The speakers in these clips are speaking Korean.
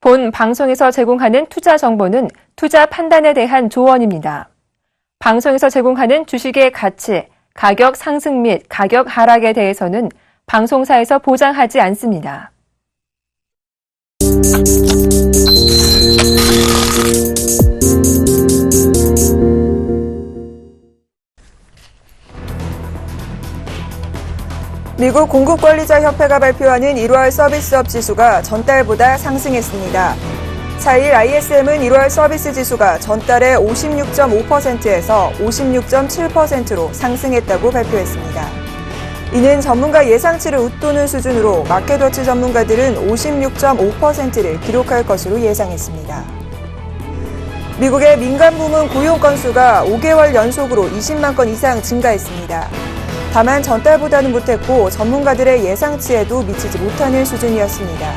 본 방송에서 제공하는 투자 정보는 투자 판단에 대한 조언입니다. 방송에서 제공하는 주식의 가치, 가격 상승 및 가격 하락에 대해서는 방송사에서 보장하지 않습니다. 미국 공급관리자협회가 발표하는 1월 서비스업 지수가 전달보다 상승했습니다. 4일 ISM은 1월 서비스 지수가 전달의 56.5%에서 56.7%로 상승했다고 발표했습니다. 이는 전문가 예상치를 웃도는 수준으로 마켓워치 전문가들은 56.5%를 기록할 것으로 예상했습니다. 미국의 민간 부문 고용 건수가 5개월 연속으로 20만 건 이상 증가했습니다. 다만 전달보다는 못했고 전문가들의 예상치에도 미치지 못하는 수준이었습니다.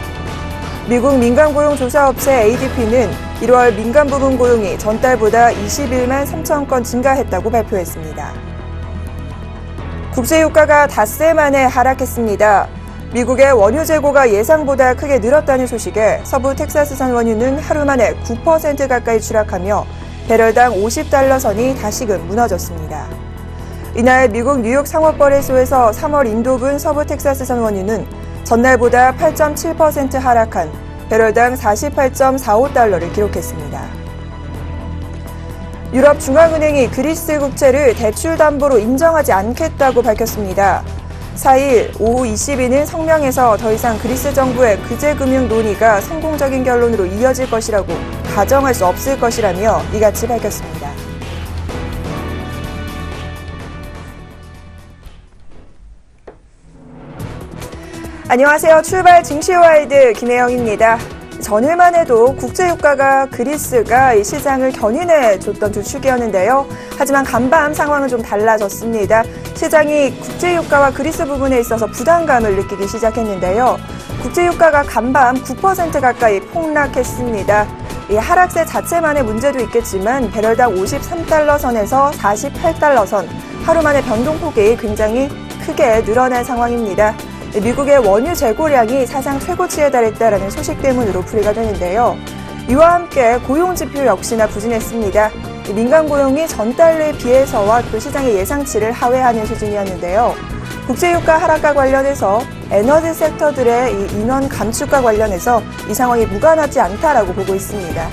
미국 민간고용조사업체 ADP는 1월 민간 부문 고용이 전달보다 21만 3천 건 증가했다고 발표했습니다. 국제유가가 닷새 만에 하락했습니다. 미국의 원유 재고가 예상보다 크게 늘었다는 소식에 서부 텍사스산 원유는 하루 만에 9% 가까이 추락하며 배럴당 50달러 선이 다시금 무너졌습니다. 이날 미국 뉴욕 상업거래소에서 3월 인도분 서부 텍사스산 원유는 전날보다 8.7% 하락한 배럴당 48.45달러를 기록했습니다. 유럽 중앙은행이 그리스 국채를 대출 담보로 인정하지 않겠다고 밝혔습니다. 4일 오후 ECB는 성명에서 더 이상 그리스 정부의 구제금융 논의가 성공적인 결론으로 이어질 것이라고 가정할 수 없을 것이라며 이같이 밝혔습니다. 안녕하세요. 출발 증시와이드 김혜영입니다. 전일만 해도 국제유가가 그리스가 이 시장을 견인해줬던 두 축이었는데요. 하지만 간밤 상황은 좀 달라졌습니다. 시장이 국제유가와 그리스 부분에 있어서 부담감을 느끼기 시작했는데요. 국제유가가 간밤 9% 가까이 폭락했습니다. 이 하락세 자체만의 문제도 있겠지만 배럴당 53달러 선에서 48달러 선, 하루 만에 변동폭이 굉장히 크게 늘어난 상황입니다. 미국의 원유 재고량이 사상 최고치에 달했다라는 소식 때문으로 풀이가 되는데요. 이와 함께 고용지표 역시나 부진했습니다. 민간 고용이 전달에 비해서와 또 시장의 예상치를 하회하는 수준이었는데요. 국제유가 하락과 관련해서 에너지 섹터들의 이 인원 감축과 관련해서 이 상황이 무관하지 않다라고 보고 있습니다.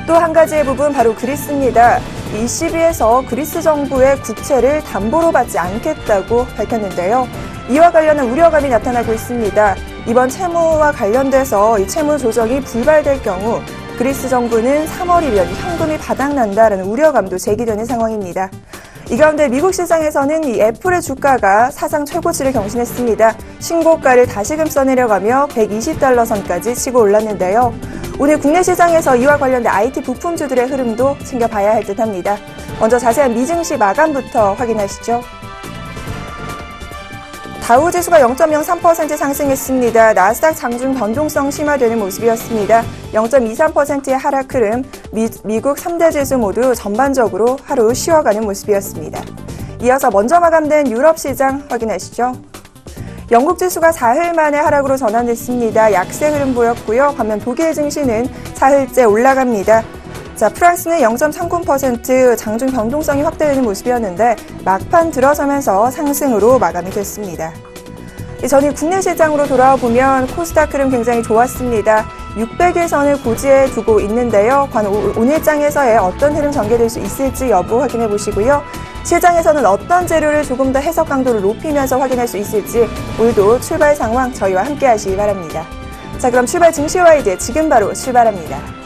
또 한 가지의 부분 바로 그리스입니다. ECB에서 그리스 정부의 국채를 담보로 받지 않겠다고 밝혔는데요. 이와 관련한 우려감이 나타나고 있습니다. 이번 채무와 관련돼서 이 채무 조정이 불발될 경우 그리스 정부는 3월이면 현금이 바닥난다라는 우려감도 제기되는 상황입니다. 이 가운데 미국 시장에서는 이 애플의 주가가 사상 최고치를 경신했습니다. 신고가를 다시금 써내려가며 120달러 선까지 치고 올랐는데요. 오늘 국내 시장에서 이와 관련된 IT 부품주들의 흐름도 챙겨봐야 할 듯합니다. 먼저 자세한 미증시 마감부터 확인하시죠. 다우지수가 0.03% 상승했습니다. 나스닥 장중 변동성 심화되는 모습이었습니다. 0.23%의 하락 흐름, 미국 3대 지수 모두 전반적으로 하루 쉬어가는 모습이었습니다. 이어서 먼저 마감된 유럽 시장 확인하시죠. 영국 지수가 4흘 만에 하락으로 전환됐습니다. 약세 흐름 보였고요. 반면 독일 증시는 4흘째 올라갑니다. 자, 프랑스는 0.39% 장중 변동성이 확대되는 모습이었는데 막판 들어서면서 상승으로 마감이 됐습니다. 전일 국내 시장으로 돌아와 보면 코스닥 흐름 굉장히 좋았습니다. 600일 선을 고지해 두고 있는데요. 과연 오늘장에서의 어떤 흐름 전개될 수 있을지 여부 확인해 보시고요. 시장에서는 어떤 재료를 조금 더 해석 강도를 높이면서 확인할 수 있을지 오늘도 출발 상황 저희와 함께 하시기 바랍니다. 자, 그럼 출발 증시와이드 지금 바로 출발합니다.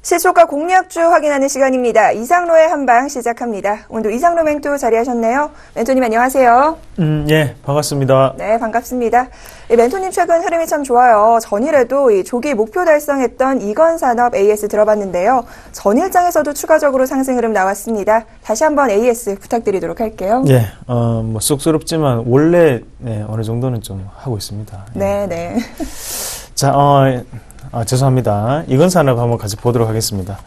시초가 공략주 확인하는 시간입니다. 이상로의 한방 시작합니다. 오늘도 이상로 멘토 자리하셨네요. 멘토님 안녕하세요. 예, 반갑습니다. 네, 반갑습니다. 멘토님 최근 흐름이 참 좋아요. 전일에도 이 조기 목표 달성했던 이건산업 AS 들어봤는데요. 전일장에서도 추가적으로 상승 흐름 나왔습니다. 다시 한번 AS 부탁드리도록 할게요. 예, 뭐 쑥스럽지만 원래 어느 정도는 좀 하고 있습니다. 예. 네. 자, 죄송합니다. 이건산업 한번 같이 보도록 하겠습니다.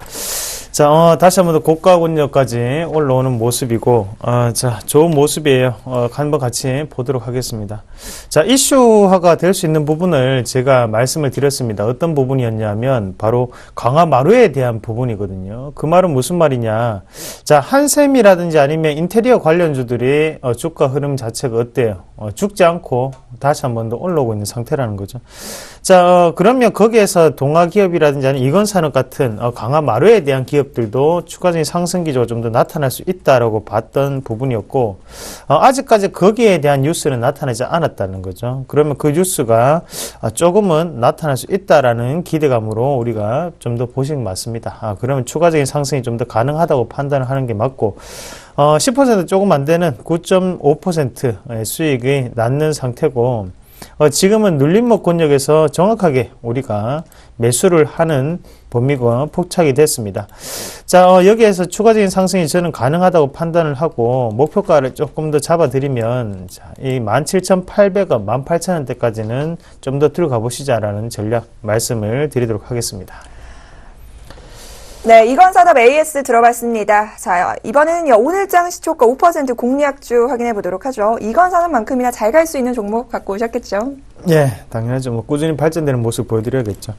자, 다시 한번 더 고가 권역까지 올라오는 모습이고, 자, 좋은 모습이에요. 한번 같이 보도록 하겠습니다. 자, 이슈화가 될 수 있는 부분을 제가 말씀을 드렸습니다. 어떤 부분이었냐면, 바로 강화마루에 대한 부분이거든요. 그 말은 무슨 말이냐. 자, 한샘이라든지 아니면 인테리어 관련주들이 주가 흐름 자체가 어때요? 죽지 않고 다시 한번 더 올라오고 있는 상태라는 거죠. 자, 그러면 거기에서 동아기업이라든지 아니면 이건산업 같은 강화마루에 대한 기업들도 추가적인 상승 기조가 좀 더 나타날 수 있다라고 봤던 부분이었고, 아직까지 거기에 대한 뉴스는 나타나지 않았다는 거죠. 그러면 그 뉴스가 조금은 나타날 수 있다라는 기대감으로 우리가 좀 더 보시는 게 맞습니다. 그러면 추가적인 상승이 좀 더 가능하다고 판단을 하는 게 맞고, 10% 조금 안 되는 9.5%의 수익이 남는 상태고, 지금은 눌림목 권역에서 정확하게 우리가 매수를 하는 범위가 포착이 됐습니다. 자, 여기에서 추가적인 상승이 저는 가능하다고 판단을 하고, 목표가를 조금 더 잡아드리면, 자, 이 17,800원, 18,000원대까지는 좀 더 들어가 보시자라는 전략 말씀을 드리도록 하겠습니다. 네, 이건산업 AS 들어봤습니다. 자, 이번에는요, 오늘장 시초가 5% 공략주 확인해 보도록 하죠. 이건산업만큼이나 잘 갈 수 있는 종목 갖고 오셨겠죠? 예, 당연하죠. 뭐 꾸준히 발전되는 모습 보여드려야겠죠.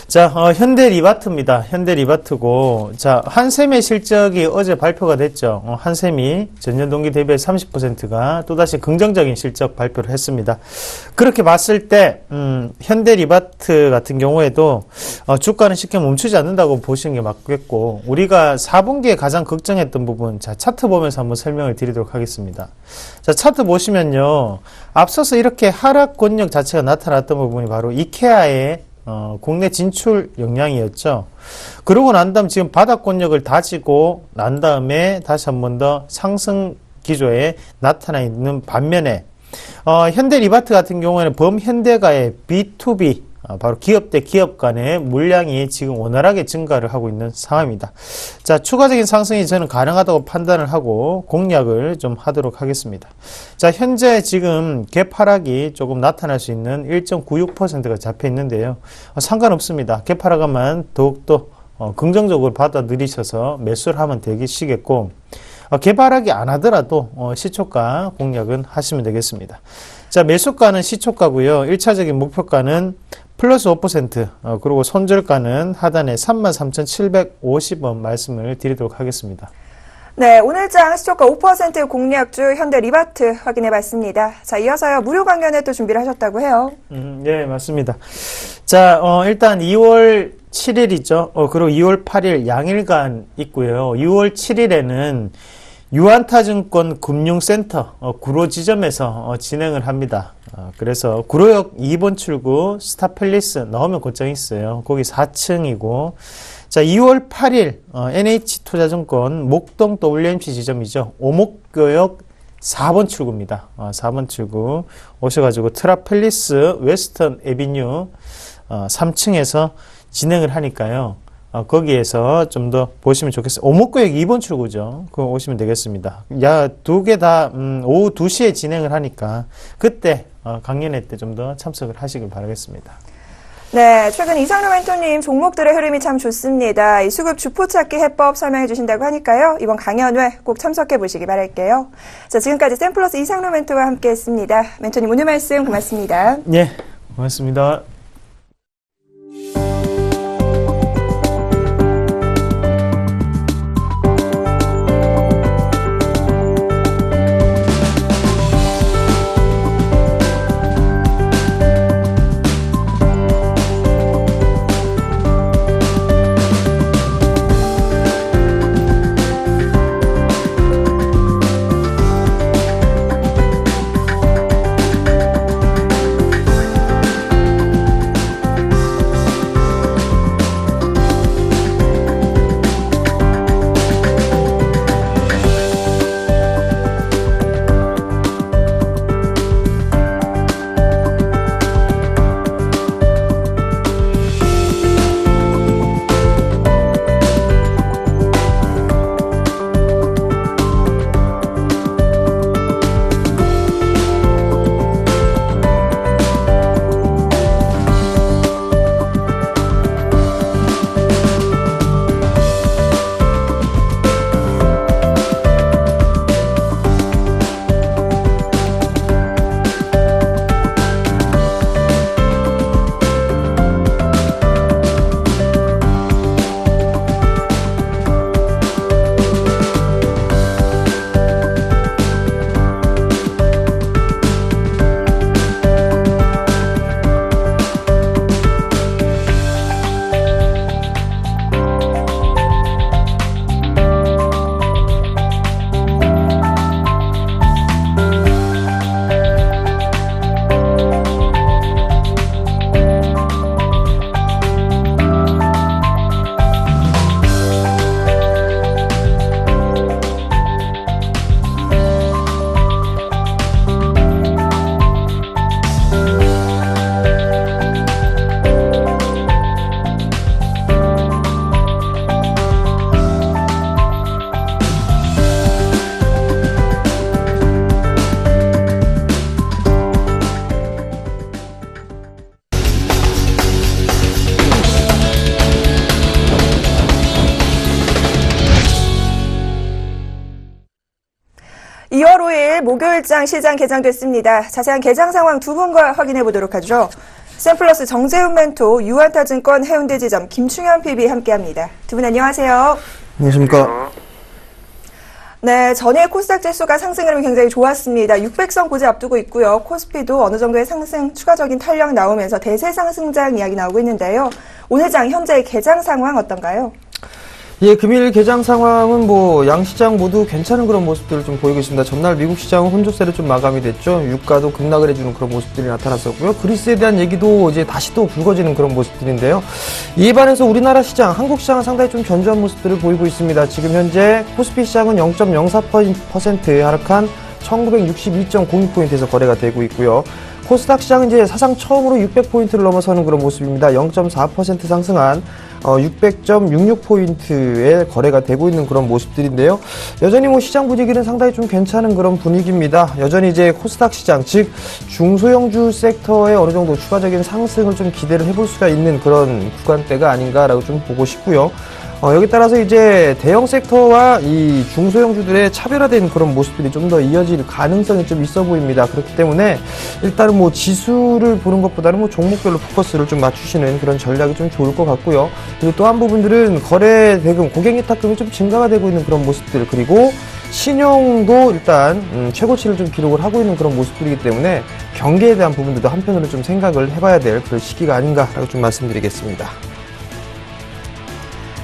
자, 현대리바트입니다. 현대리바트고, 자, 한샘의 실적이 어제 발표가 됐죠. 한샘이 전년 동기 대비 30%가 또다시 긍정적인 실적 발표를 했습니다. 그렇게 봤을 때, 현대리바트 같은 경우에도 주가는 쉽게 멈추지 않는다고 보시는 게 맞겠고, 우리가 4분기에 가장 걱정했던 부분, 자, 차트 보면서 한번 설명을 드리도록 하겠습니다. 자, 차트 보시면요, 앞서서 이렇게 하락 권역 자체가 나타났던 부분이 바로 이케아의 국내 진출 역량이었죠. 그러고 난 다음 지금 바닥 권역을 다지고 난 다음에 다시 한 번 더 상승 기조에 나타나 있는 반면에 현대리바트 같은 경우에는 범현대가의 B2B 바로 기업 대 기업 간의 물량이 지금 원활하게 증가를 하고 있는 상황입니다. 자, 추가적인 상승이 저는 가능하다고 판단을 하고 공략을 좀 하도록 하겠습니다. 자, 현재 지금 갭하락이 조금 나타날 수 있는 1.96%가 잡혀 있는데요. 상관없습니다. 갭하락만 더욱더 긍정적으로 받아들이셔서 매수를 하면 되시겠고, 갭하락이 안 하더라도 시초가 공략은 하시면 되겠습니다. 자, 매수가는 시초가고요. 1차적인 목표가는 플러스 5%, 그리고 손절가는 하단에 33,750원 말씀을 드리도록 하겠습니다. 네, 오늘장 시초가 5% 공략주 현대리바트 확인해 봤습니다. 자, 이어서요, 무료 강연회 또 준비를 하셨다고 해요. 예, 맞습니다. 자, 일단 2월 7일이죠. 그리고 2월 8일 양일간 있고요. 2월 7일에는 유안타증권 금융센터 구로 지점에서 진행을 합니다. 그래서 구로역 2번 출구 스타팰리스 나오면 곧장 있어요. 거기 4층이고, 자, 2월 8일 NH투자증권 목동 WMC 지점이죠. 오목교역 4번 출구입니다. 4번 출구 오셔가지고 트라팰리스 웨스턴 에비뉴 3층에서 진행을 하니까요. 거기에서 좀 더 보시면 좋겠어요. 오목구역 2번 출구죠. 그거 오시면 되겠습니다. 두 개 다 오후 2시에 진행을 하니까 그때 강연회 때 좀 더 참석을 하시길 바라겠습니다. 네, 최근 이상로 멘토님 종목들의 흐름이 참 좋습니다. 이 수급 주포 찾기 해법 설명해 주신다고 하니까요. 이번 강연회 꼭 참석해 보시기 바랄게요. 자, 지금까지 샘플러스 이상로 멘토와 함께 했습니다. 멘토님 오늘 말씀 고맙습니다. 예, 고맙습니다. 목요일장 시장 개장됐습니다. 자세한 개장 상황 두 분과 확인해 보도록 하죠. 샘플러스 정재훈 멘토, 유한타증권 해운대 지점 김충현 PB 함께합니다. 두 분 안녕하세요. 안녕하십니까. 네, 전일 코스닥 지수가 상승 흐름이 굉장히 좋았습니다. 600선 고지 앞두고 있고요. 코스피도 어느 정도의 상승, 추가적인 탄력 나오면서 대세 상승장 이야기 나오고 있는데요. 오늘 장 현재 개장 상황 어떤가요? 예, 금일 개장 상황은 양시장 모두 괜찮은 그런 모습들을 좀 보이고 있습니다. 전날 미국 시장은 혼조세로 좀 마감이 됐죠. 유가도 급락을 해주는 그런 모습들이 나타났었고요. 그리스에 대한 얘기도 이제 다시 또 불거지는 그런 모습들인데요. 이에 반해서 우리나라 시장, 한국 시장은 상당히 좀 견조한 모습들을 보이고 있습니다. 지금 현재 코스피 시장은 0.04% 하락한 1962.02포인트에서 거래가 되고 있고요. 코스닥 시장은 이제 사상 처음으로 600포인트를 넘어서는 그런 모습입니다. 0.4% 상승한 600.66포인트에 거래가 되고 있는 그런 모습들인데요. 여전히 시장 분위기는 상당히 좀 괜찮은 그런 분위기입니다. 여전히 이제 코스닥 시장, 즉 중소형주 섹터에 어느 정도 추가적인 상승을 좀 기대를 해볼 수가 있는 그런 구간대가 아닌가라고 좀 보고 싶고요. 여기 따라서 이제 대형 섹터와 이 중소형주들의 차별화된 그런 모습들이 좀 더 이어질 가능성이 좀 있어 보입니다. 그렇기 때문에 일단은 지수를 보는 것보다는 종목별로 포커스를 좀 맞추시는 그런 전략이 좀 좋을 것 같고요. 그리고 또 한 부분들은 거래 대금, 고객 예탁금이 좀 증가가 되고 있는 그런 모습들, 그리고 신용도 일단 최고치를 좀 기록을 하고 있는 그런 모습들이기 때문에 경기에 대한 부분들도 한편으로 좀 생각을 해봐야 될 그런 시기가 아닌가라고 좀 말씀드리겠습니다.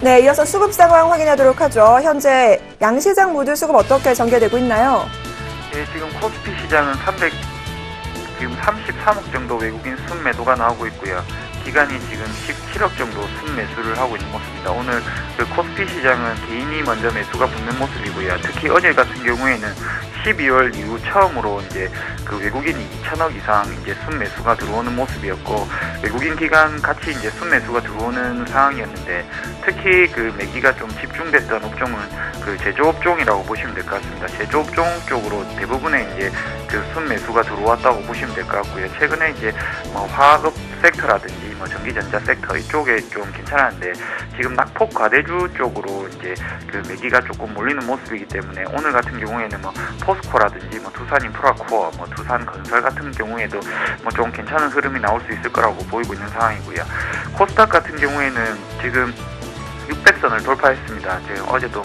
네, 이어서 수급 상황 확인하도록 하죠. 현재 양시장 모두 수급 어떻게 전개되고 있나요? 예, 지금 코스피 시장은 33억 정도 외국인 순매도가 나오고 있고요. 기간이 지금 17억 정도 순매수를 하고 있는 모습입니다. 오늘 그 코스피 시장은 개인이 먼저 매수가 붙는 모습이고요. 특히 어제 같은 경우에는 12월 이후 처음으로 이제 그 외국인이 2천억 이상 이제 순매수가 들어오는 모습이었고, 외국인 기관 같이 이제 순매수가 들어오는 상황이었는데, 특히 그 매기가 좀 집중됐던 업종은 그 제조업종이라고 보시면 될 것 같습니다. 제조업종 쪽으로 대부분의 이제 그 순매수가 들어왔다고 보시면 될 것 같고요. 최근에 이제 화학업 섹터라든지 전기전자 섹터 이쪽에 좀 괜찮았는데, 지금 낙폭 과대주 쪽으로 이제 그 매기가 조금 몰리는 모습이기 때문에 오늘 같은 경우에는 포스코라든지 두산인프라코어, 두산건설 같은 경우에도 좀 괜찮은 흐름이 나올 수 있을 거라고 보이고 있는 상황이고요. 코스닥 같은 경우에는 지금 600선을 돌파했습니다. 어제도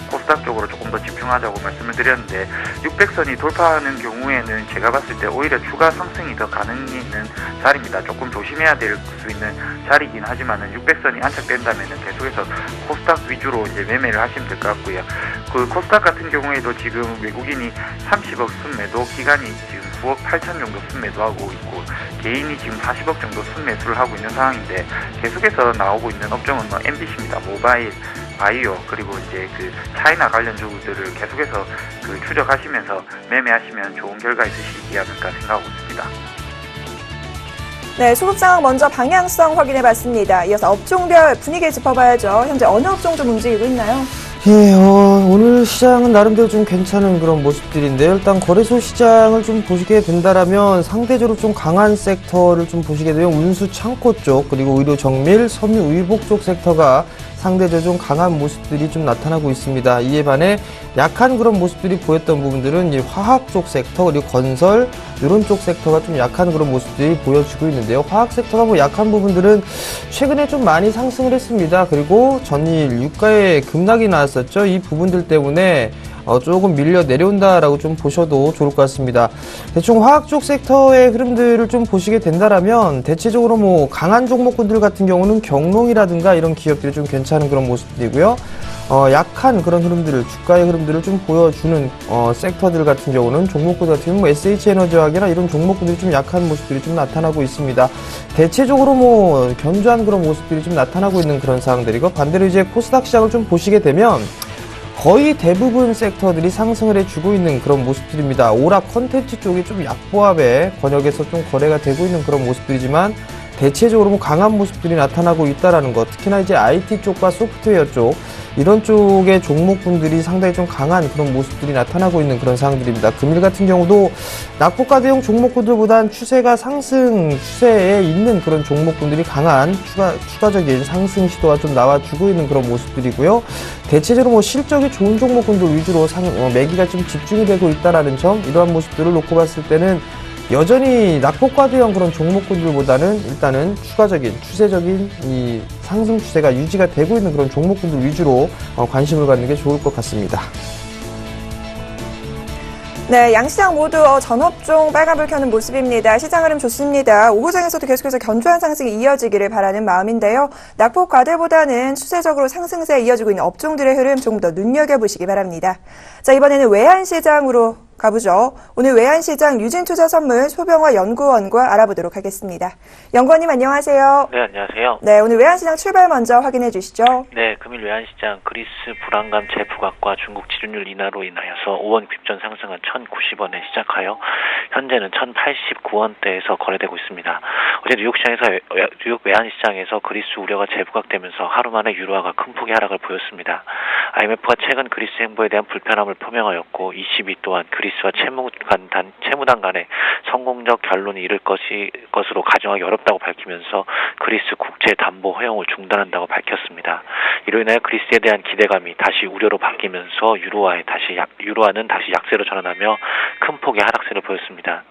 코스닥 쪽으로 조금 더 집중하자고 말씀을 드렸는데, 600선이 돌파하는 경우에는 제가 봤을 때 오히려 추가 상승이 더 가능이 있는 자리입니다. 조금 조심해야 될 수 있는 자리이긴 하지만은 600선이 안착된다면은 계속해서 코스닥 위주로 이제 매매를 하시면 될 것 같고요. 그 코스닥 같은 경우에도 지금 외국인이 30억 순매도, 기간이 지금 9억 8천 정도 순매도하고 있고, 개인이 지금 40억 정도 순매수를 하고 있는 상황인데, 계속해서 나오고 있는 업종은 MBC입니다. 모바일, 바이오, 그리고 이제 그 차이나 관련주들을 계속해서 그 추적하시면서 매매하시면 좋은 결과 있으시지 않을까 생각하고 있습니다. 네, 수급 상황 먼저 방향성 확인해 봤습니다. 이어서 업종별 분위기 짚어봐야죠. 현재 어느 업종 좀 움직이고 있나요? 예, 오늘 시장은 나름대로 좀 괜찮은 그런 모습들인데요. 일단 거래소 시장을 좀 보시게 된다라면 상대적으로 좀 강한 섹터를 좀 보시게 되면 운수 창고 쪽, 그리고 의료 정밀, 섬유 의복 쪽 섹터가 상대적으로 좀 강한 모습들이 좀 나타나고 있습니다. 이에 반해 약한 그런 모습들이 보였던 부분들은 이제 화학 쪽 섹터, 그리고 건설, 이런 쪽 섹터가 좀 약한 그런 모습들이 보여지고 있는데요. 화학 섹터가 약한 부분들은 최근에 좀 많이 상승을 했습니다. 그리고 전일 유가의 급락이 나왔었죠. 이 부분들 때문에 조금 밀려 내려온다라고 좀 보셔도 좋을 것 같습니다. 대충 화학 쪽 섹터의 흐름들을 좀 보시게 된다라면 대체적으로 강한 종목군들 같은 경우는 경농이라든가 이런 기업들이 좀 괜찮은 그런 모습들이고요. 약한 그런 흐름들을, 주가의 흐름들을 좀 보여주는 섹터들 같은 경우는 종목군 같은 경우 SH에너지화학이나 이런 종목군들이 좀 약한 모습들이 좀 나타나고 있습니다. 대체적으로 견조한 그런 모습들이 좀 나타나고 있는 그런 상황들이고, 반대로 이제 코스닥 시장을 좀 보시게 되면 거의 대부분 섹터들이 상승을 해주고 있는 그런 모습들입니다. 오락 콘텐츠 쪽이 좀 약보합의 권역에서 좀 거래가 되고 있는 그런 모습들이지만, 대체적으로 뭐 강한 모습들이 나타나고 있다라는 것, 특히나 이제 IT 쪽과 소프트웨어 쪽 이런 쪽의 종목군들이 상당히 좀 강한 그런 모습들이 나타나고 있는 그런 상황들입니다. 금일 같은 경우도 낙폭과대형 종목군들보단 추세가 상승 추세에 있는 그런 종목군들이 강한 추가적인 상승 시도가 좀 나와주고 있는 그런 모습들이고요. 대체적으로 뭐 실적이 좋은 종목군들 위주로 매기가 좀 집중이 되고 있다라는 점, 이러한 모습들을 놓고 봤을 때는 여전히 낙폭과대형 그런 종목군들보다는 일단은 추세적인 이 상승 추세가 유지가 되고 있는 그런 종목군들 위주로 관심을 갖는 게 좋을 것 같습니다. 네, 양시장 모두 전업종 빨간불 켜는 모습입니다. 시장 흐름 좋습니다. 오후장에서도 계속해서 견조한 상승이 이어지기를 바라는 마음인데요. 낙폭 과대보다는 추세적으로 상승세에 이어지고 있는 업종들의 흐름 조금 더 눈여겨보시기 바랍니다. 자, 이번에는 외환시장으로 가보죠. 오늘 외환시장 유진투자선물 소병화 연구원과 알아보도록 하겠습니다. 연구원님 안녕하세요. 네, 안녕하세요. 네, 오늘 외환시장 출발 먼저 확인해 주시죠. 네, 금일 외환시장 그리스 불안감 재부각과 중국 지준율 인하로 인하여서 5원 빅전 상승한 1,090원에 시작하여 현재는 1,089원대에서 거래되고 있습니다. 어제 뉴욕 외환시장에서 그리스 우려가 재부각되면서 하루 만에 유로화가 큰 폭의 하락을 보였습니다. IMF가 최근 그리스 행보에 대한 불편함을 표명하였고 ECB 또한 그리스와 채무단 간에 성공적 결론이 이를 것으로 가정하기 어렵다고 밝히면서 그리스 국제 담보 허용을 중단한다고 밝혔습니다. 이로 인하여 그리스에 대한 기대감이 다시 우려로 바뀌면서 유로화는 다시 약세로 전환하며 큰 폭의 하락세를 보였습니다.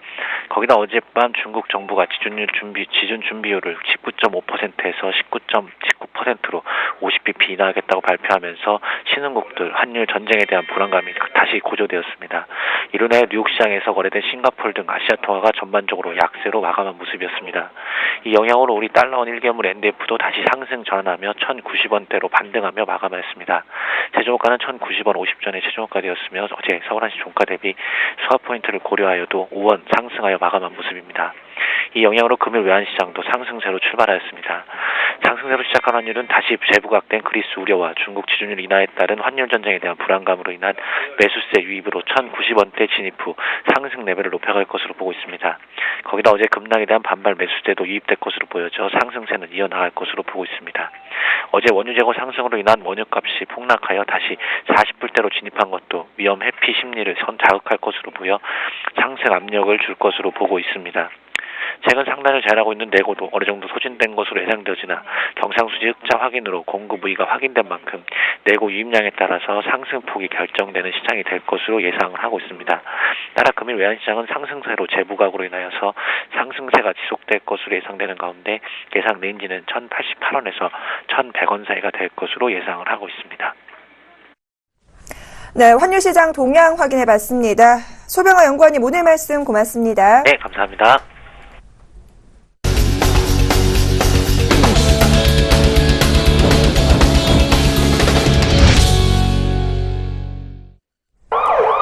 거기다 어젯밤 중국 정부가 지준 준비율을 19.5%에서 19.19%로 50bp 인하하겠다고 발표하면서 신흥국들 환율 전쟁에 대한 불안감이 다시 고조되었습니다. 이로 인해 뉴욕 시장에서 거래된 싱가포르 등 아시아 통화가 전반적으로 약세로 마감한 모습이었습니다. 이 영향으로 우리 달러원 1개물 NDF도 다시 상승 전환하며 1,090원대로 반등하며 마감했습니다. 제조가는 1,090원 50전에 최종가되었으며 어제 서울한시 종가 대비 수합포인트를 고려하여도 5원 상승하여 마감한 모습입니다. 이 영향으로 금일 외환시장도 상승세로 출발하였습니다. 상승세로 시작한 환율은 다시 재부각된 그리스 우려와 중국 지준율 인하에 따른 환율 전쟁에 대한 불안감으로 인한 매수세 유입으로 1,090원대 진입 후 상승 레벨을 높여갈 것으로 보고 있습니다. 거기다 어제 급락에 대한 반발 매수세도 유입될 것으로 보여져 상승세는 이어나갈 것으로 보고 있습니다. 어제 원유 재고 상승으로 인한 원유값이 폭락하여 다시 40불대로 진입한 것도 위험 회피 심리를 자극할 것으로 보여 상승 압력을 줄 것으로 보고 있습니다. 최근 상단을 잘하고 있는 내고도 어느 정도 소진된 것으로 예상되지나 경상수지 흑자 확인으로 공급 부위가 확인된 만큼 내고 유입량에 따라서 상승폭이 결정되는 시장이 될 것으로 예상을 하고 있습니다. 따라 금일 외환시장은 상승세로 재부각으로 인하여서 상승세가 지속될 것으로 예상되는 가운데 예상 레인지는 1,088원에서 1,100원 사이가 될 것으로 예상을 하고 있습니다. 네, 환율시장 동향 확인해 봤습니다. 소병화 연구원님 오늘 말씀 고맙습니다. 네, 감사합니다.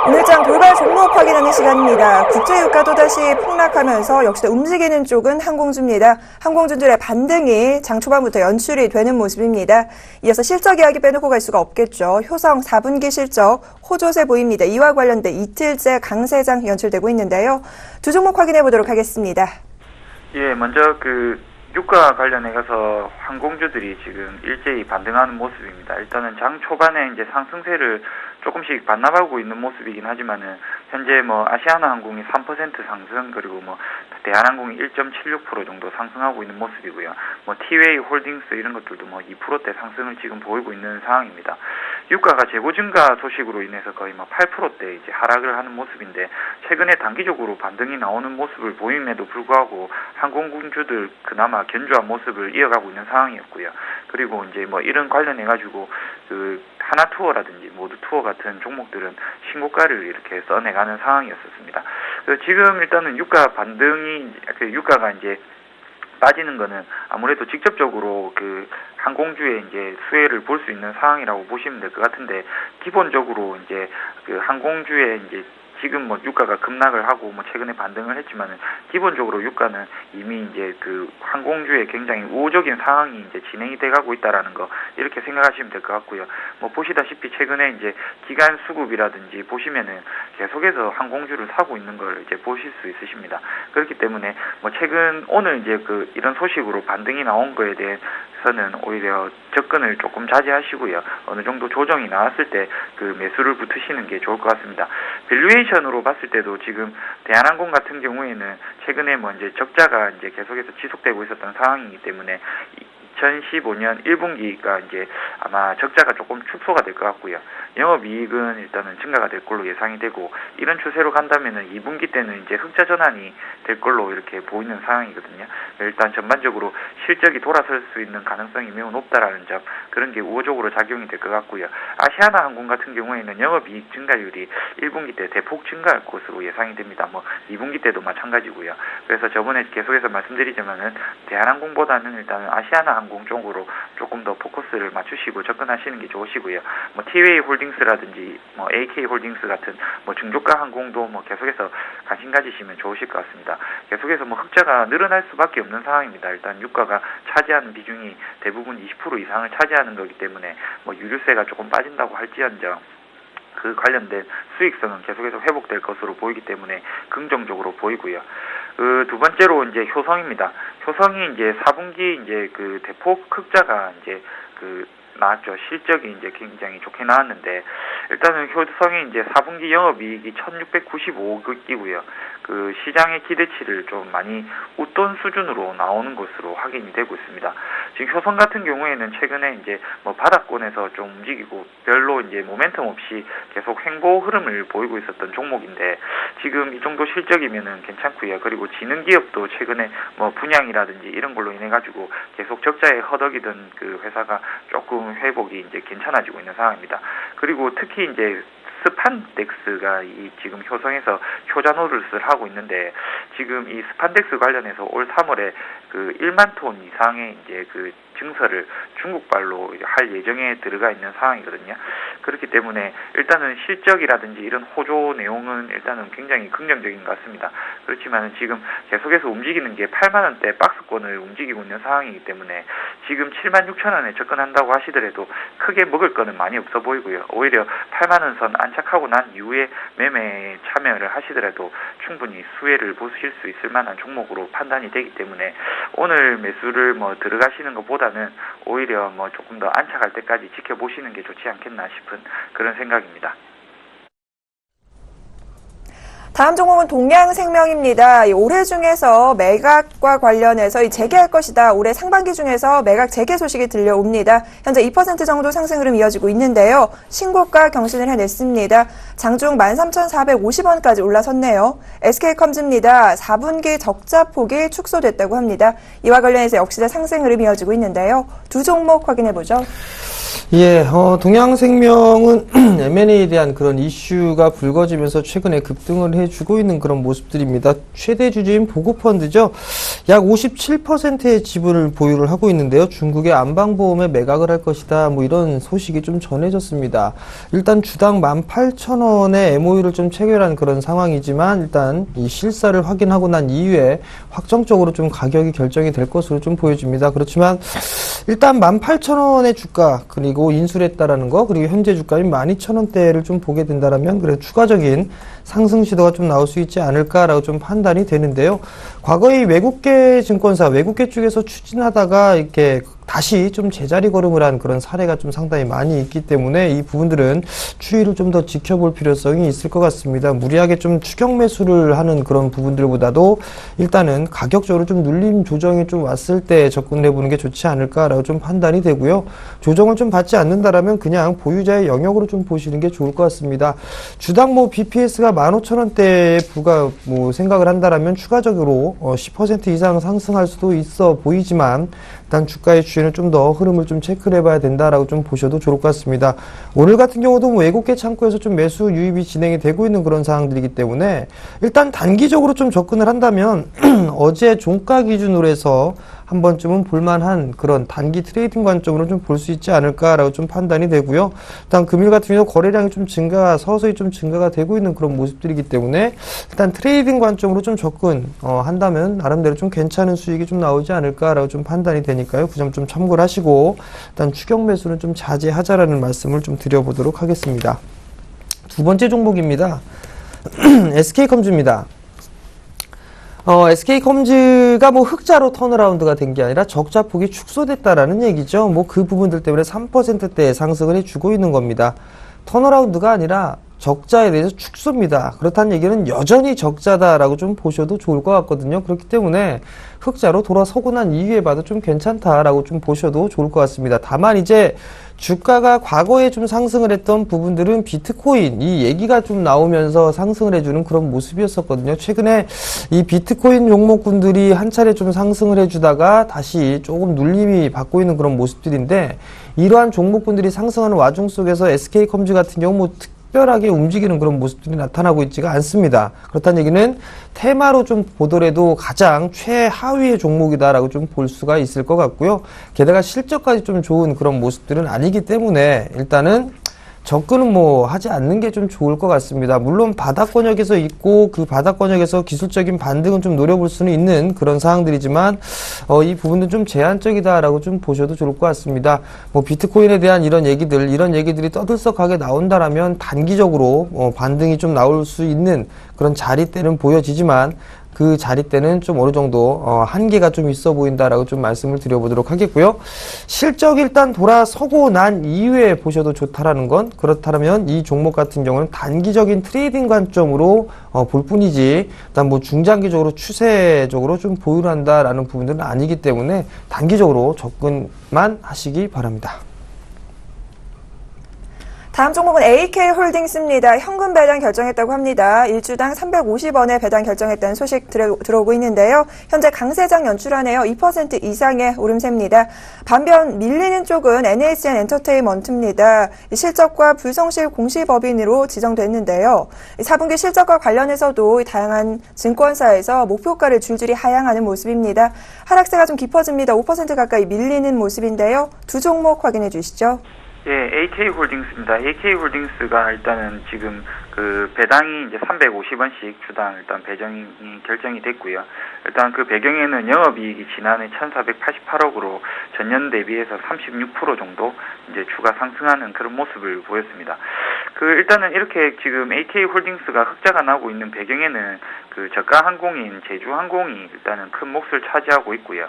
오늘장 돌발 종목 확인하는 시간입니다. 국제유가 또다시 폭락하면서 역시나 움직이는 쪽은 항공주입니다. 항공주들의 반등이 장 초반부터 연출이 되는 모습입니다. 이어서 실적 이야기 빼놓고 갈 수가 없겠죠. 효성 4분기 실적 호조세 보입니다. 이와 관련된 이틀째 강세장 연출되고 있는데요. 두 종목 확인해 보도록 하겠습니다. 예, 먼저 유가 관련해 가서 항공주들이 지금 일제히 반등하는 모습입니다. 일단은 장 초반에 이제 상승세를 조금씩 반납하고 있는 모습이긴 하지만은 현재 아시아나항공이 3% 상승, 그리고 대한항공이 1.76% 정도 상승하고 있는 모습이고요. 티웨이 홀딩스 이런 것들도 2%대 상승을 지금 보이고 있는 상황입니다. 유가가 재고 증가 소식으로 인해서 거의 8%대 이제 하락을 하는 모습인데, 최근에 단기적으로 반등이 나오는 모습을 보임에도 불구하고 항공주들 그나마 견조한 모습을 이어가고 있는 상황이었고요. 그리고 이제 이런 관련해 가지고 하나투어라든지 모두투어 같은 종목들은 신고가를 이렇게 써내가는 상황이었습니다. 지금 일단은 유가가 이제 빠지는 거는 아무래도 직접적으로 항공주의 이제 수혜를 볼 수 있는 상황이라고 보시면 될 것 같은데, 기본적으로 이제 항공주의 이제 지금 뭐 유가가 급락을 하고 뭐 최근에 반등을 했지만은 기본적으로 유가는 이미 이제 그 항공주에 굉장히 우호적인 상황이 이제 진행이 돼가고 있다라는 거 이렇게 생각하시면 될 것 같고요. 뭐 보시다시피 최근에 이제 기간 수급이라든지 보시면은 계속해서 항공주를 사고 있는 걸 이제 보실 수 있으십니다. 그렇기 때문에 뭐 최근 오늘 이제 그 이런 소식으로 반등이 나온 거에 대해서는 오히려 접근을 조금 자제하시고요. 어느 정도 조정이 나왔을 때 그 매수를 붙으시는 게 좋을 것 같습니다. 밸류에이션으로 봤을 때도 지금 대한항공 같은 경우에는 최근에 뭐 이제 적자가 이제 계속해서 지속되고 있었던 상황이기 때문에 2015년 1분기가 이제 아마 적자가 조금 축소가 될 것 같고요. 영업이익은 일단은 증가가 될 걸로 예상이 되고, 이런 추세로 간다면은 2분기 때는 이제 흑자 전환이 될 걸로 이렇게 보이는 상황이거든요. 일단 전반적으로 실적이 돌아설 수 있는 가능성이 매우 높다라는 점, 그런 게 우호적으로 작용이 될 것 같고요. 아시아나항공 같은 경우에는 영업이익 증가율이 1분기 때 대폭 증가할 것으로 예상이 됩니다. 뭐 2분기 때도 마찬가지고요. 그래서 저번에 계속해서 말씀드리지만은 대한항공보다는 일단은 아시아나항공 쪽으로 조금 더 포커스를 맞추시고 접근하시는 게 좋으시고요. 뭐 티웨이 홀딩스라든지 뭐 AK 홀딩스 같은 뭐 중저가 항공도 뭐 계속해서 관심 가지시면 좋으실 것 같습니다. 계속해서 뭐 흑자가 늘어날 수밖에 없는 상황입니다. 일단 유가가 차지하는 비중이 대부분 20% 이상을 차지하는 거기 때문에 뭐 유류세가 조금 빠진다고 할지언정 그 관련된 수익성은 계속해서 회복될 것으로 보이기 때문에 긍정적으로 보이고요. 그 두 번째로 이제 효성입니다. 효성이 이제 4분기 이제 그 대폭 흑자가 이제 그 나왔죠. 실적이 이제 굉장히 좋게 나왔는데, 일단은 효성이 이제 4분기 영업이익이 1695억이고요. 그 시장의 기대치를 좀 많이 웃돈 수준으로 나오는 것으로 확인이 되고 있습니다. 지금 효성 같은 경우에는 최근에 이제 뭐 바닥권에서 좀 움직이고 별로 이제 모멘텀 없이 계속 횡보 흐름을 보이고 있었던 종목인데, 지금 이 정도 실적이면은 괜찮고요. 그리고 지능 기업도 최근에 뭐 분양이라든지 이런 걸로 인해 가지고 계속 적자에 허덕이던 그 회사가 조금 회복이 이제 괜찮아지고 있는 상황입니다. 그리고 특히 이제 스판덱스가 이 지금 효성에서 효자 노릇을 하고 있는데, 지금 이 스판덱스 관련해서 올 3월에 그 1만 톤 이상의 이제 그 증설을 중국발로 할 예정에 들어가 있는 상황이거든요. 그렇기 때문에 일단은 실적이라든지 이런 호조 내용은 일단은 굉장히 긍정적인 것 같습니다. 그렇지만 지금 계속해서 움직이는 게 8만 원대 박스권을 움직이고 있는 상황이기 때문에 지금 7만 6천 원에 접근한다고 하시더라도 크게 먹을 거는 많이 없어 보이고요. 오히려 8만 원 선 안착하고 난 이후에 매매에 참여를 하시더라도 충분히 수혜를 보실 수 있을 만한 종목으로 판단이 되기 때문에 오늘 매수를 뭐 들어가시는 것보다는 오히려 뭐 조금 더 안착할 때까지 지켜보시는 게 좋지 않겠나 싶은 그런 생각입니다. 다음 종목은 동양생명입니다. 올해 중에서 매각과 관련해서 재개할 것이다. 올해 상반기 중에서 매각 재개 소식이 들려옵니다. 현재 2% 정도 상승 흐름 이어지고 있는데요. 신고가 경신을 해냈습니다. 장중 13,450원까지 올라섰네요. SK컴즈입니다. 4분기 적자 폭이 축소됐다고 합니다. 이와 관련해서 역시나 상승 흐름 이어지고 있는데요. 두 종목 확인해보죠. 예, 동양생명은 M&A에 대한 그런 이슈가 불거지면서 최근에 급등을 해주고 있는 그런 모습들입니다. 최대 주주인 보고펀드죠. 약 57%의 지분을 보유를 하고 있는데요. 중국의 안방보험에 매각을 할 것이다. 뭐 이런 소식이 좀 전해졌습니다. 일단 주당 18,000원의 MOU를 좀 체결한 그런 상황이지만 일단 이 실사를 확인하고 난 이후에 확정적으로 좀 가격이 결정이 될 것으로 좀 보여집니다. 그렇지만 일단 18,000원의 주가 그리고 인수를 했다라는 거, 그리고 현재 주가인 12,000원대를 좀 보게 된다라면 그래 추가적인 상승 시도가 좀 나올 수 있지 않을까라고 좀 판단이 되는데요. 과거에 외국계 증권사, 외국계 쪽에서 추진하다가 이렇게 다시 좀 제자리 걸음을 한 그런 사례가 좀 상당히 많이 있기 때문에 이 부분들은 추이를 좀 더 지켜볼 필요성이 있을 것 같습니다. 무리하게 좀 추격 매수를 하는 그런 부분들보다도 일단은 가격적으로 좀 눌림 조정이 좀 왔을 때 접근을 해보는 게 좋지 않을까라고 좀 판단이 되고요. 조정을 좀 받지 않는다라면 그냥 보유자의 영역으로 좀 보시는 게 좋을 것 같습니다. 주당 뭐 BPS가 15,000원대에 부가 뭐 생각을 한다라면 추가적으로 10% 이상 상승할 수도 있어 보이지만 일단 주가의 추이는 좀 더 흐름을 좀 체크를 해봐야 된다라고 좀 보셔도 좋을 것 같습니다. 오늘 같은 경우도 뭐 외국계 창구에서 좀 매수 유입이 진행이 되고 있는 그런 상황들이기 때문에 일단 단기적으로 좀 접근을 한다면 어제 종가 기준으로 해서 한 번쯤은 볼만한 그런 단기 트레이딩 관점으로 좀 볼 수 있지 않을까라고 좀 판단이 되고요. 일단 금일 같은 경우 거래량이 좀 서서히 좀 증가가 되고 있는 그런 모습들이기 때문에 일단 트레이딩 관점으로 좀 한다면 나름대로 좀 괜찮은 수익이 좀 나오지 않을까라고 좀 판단이 되니까요. 그 점 좀 참고를 하시고 일단 추격 매수는 좀 자제하자라는 말씀을 좀 드려보도록 하겠습니다. 두 번째 종목입니다. SK컴즈입니다. SK컴즈가 뭐 흑자로 턴어라운드가 된 게 아니라 적자폭이 축소됐다라는 얘기죠. 뭐 그 부분들 때문에 3%대 상승을 해주고 있는 겁니다. 턴어라운드가 아니라 적자에 대해서 축소입니다. 그렇다는 얘기는 여전히 적자다라고 좀 보셔도 좋을 것 같거든요. 그렇기 때문에 흑자로 돌아서고 난 이후에 봐도 좀 괜찮다라고 좀 보셔도 좋을 것 같습니다. 다만 이제 주가가 과거에 좀 상승을 했던 부분들은 비트코인 이 얘기가 좀 나오면서 상승을 해주는 그런 모습이었었거든요. 최근에 이 비트코인 종목군들이 한 차례 좀 상승을 해주다가 다시 조금 눌림이 받고 있는 그런 모습들인데 이러한 종목군들이 상승하는 와중 속에서 SK컴즈 같은 경우 뭐 특별하게 움직이는 그런 모습들이 나타나고 있지가 않습니다. 그렇다는 얘기는 테마로 좀 보더라도 가장 최하위의 종목이다라고 좀 볼 수가 있을 것 같고요. 게다가 실적까지 좀 좋은 그런 모습들은 아니기 때문에 일단은 접근은 뭐 하지 않는 게 좀 좋을 것 같습니다. 물론 바닥권역에서 있고 그 바닥권역에서 기술적인 반등은 좀 노려볼 수는 있는 그런 사항들이지만 이 부분은 좀 제한적이다라고 좀 보셔도 좋을 것 같습니다. 뭐 비트코인에 대한 이런 얘기들이 떠들썩하게 나온다라면 단기적으로 반등이 좀 나올 수 있는 그런 자리대는 보여지지만 그 자리대는 좀 어느 정도 한계가 좀 있어 보인다라고 좀 말씀을 드려보도록 하겠고요. 실적 일단 돌아서고 난 이후에 보셔도 좋다라는 건 그렇다면 이 종목 같은 경우는 단기적인 트레이딩 관점으로 볼 뿐이지 일단 뭐 중장기적으로 추세적으로 좀 보유한다라는 부분들은 아니기 때문에 단기적으로 접근만 하시기 바랍니다. 다음 종목은 AK홀딩스입니다. 현금 배당 결정했다고 합니다. 일주당 350원에 배당 결정했다는 소식 들어오고 있는데요. 현재 강세장 연출하네요. 2% 이상의 오름세입니다. 반면 밀리는 쪽은 NHN 엔터테인먼트입니다. 실적과 불성실 공시법인으로 지정됐는데요. 4분기 실적과 관련해서도 다양한 증권사에서 목표가를 줄줄이 하향하는 모습입니다. 하락세가 좀 깊어집니다. 5% 가까이 밀리는 모습인데요. 두 종목 확인해 주시죠. 예, AK홀딩스입니다. AK홀딩스가 일단은 지금 그 배당이 이제 350원씩 주당 일단 배정이 결정이 됐고요. 일단 그 배경에는 영업이익이 지난해 1,488억으로 전년 대비해서 36% 정도 이제 추가 상승하는 그런 모습을 보였습니다. 그 일단은 이렇게 지금 AK홀딩스가 흑자가 나고 있는 배경에는 그 저가 항공인 제주항공이 일단은 큰 몫을 차지하고 있고요.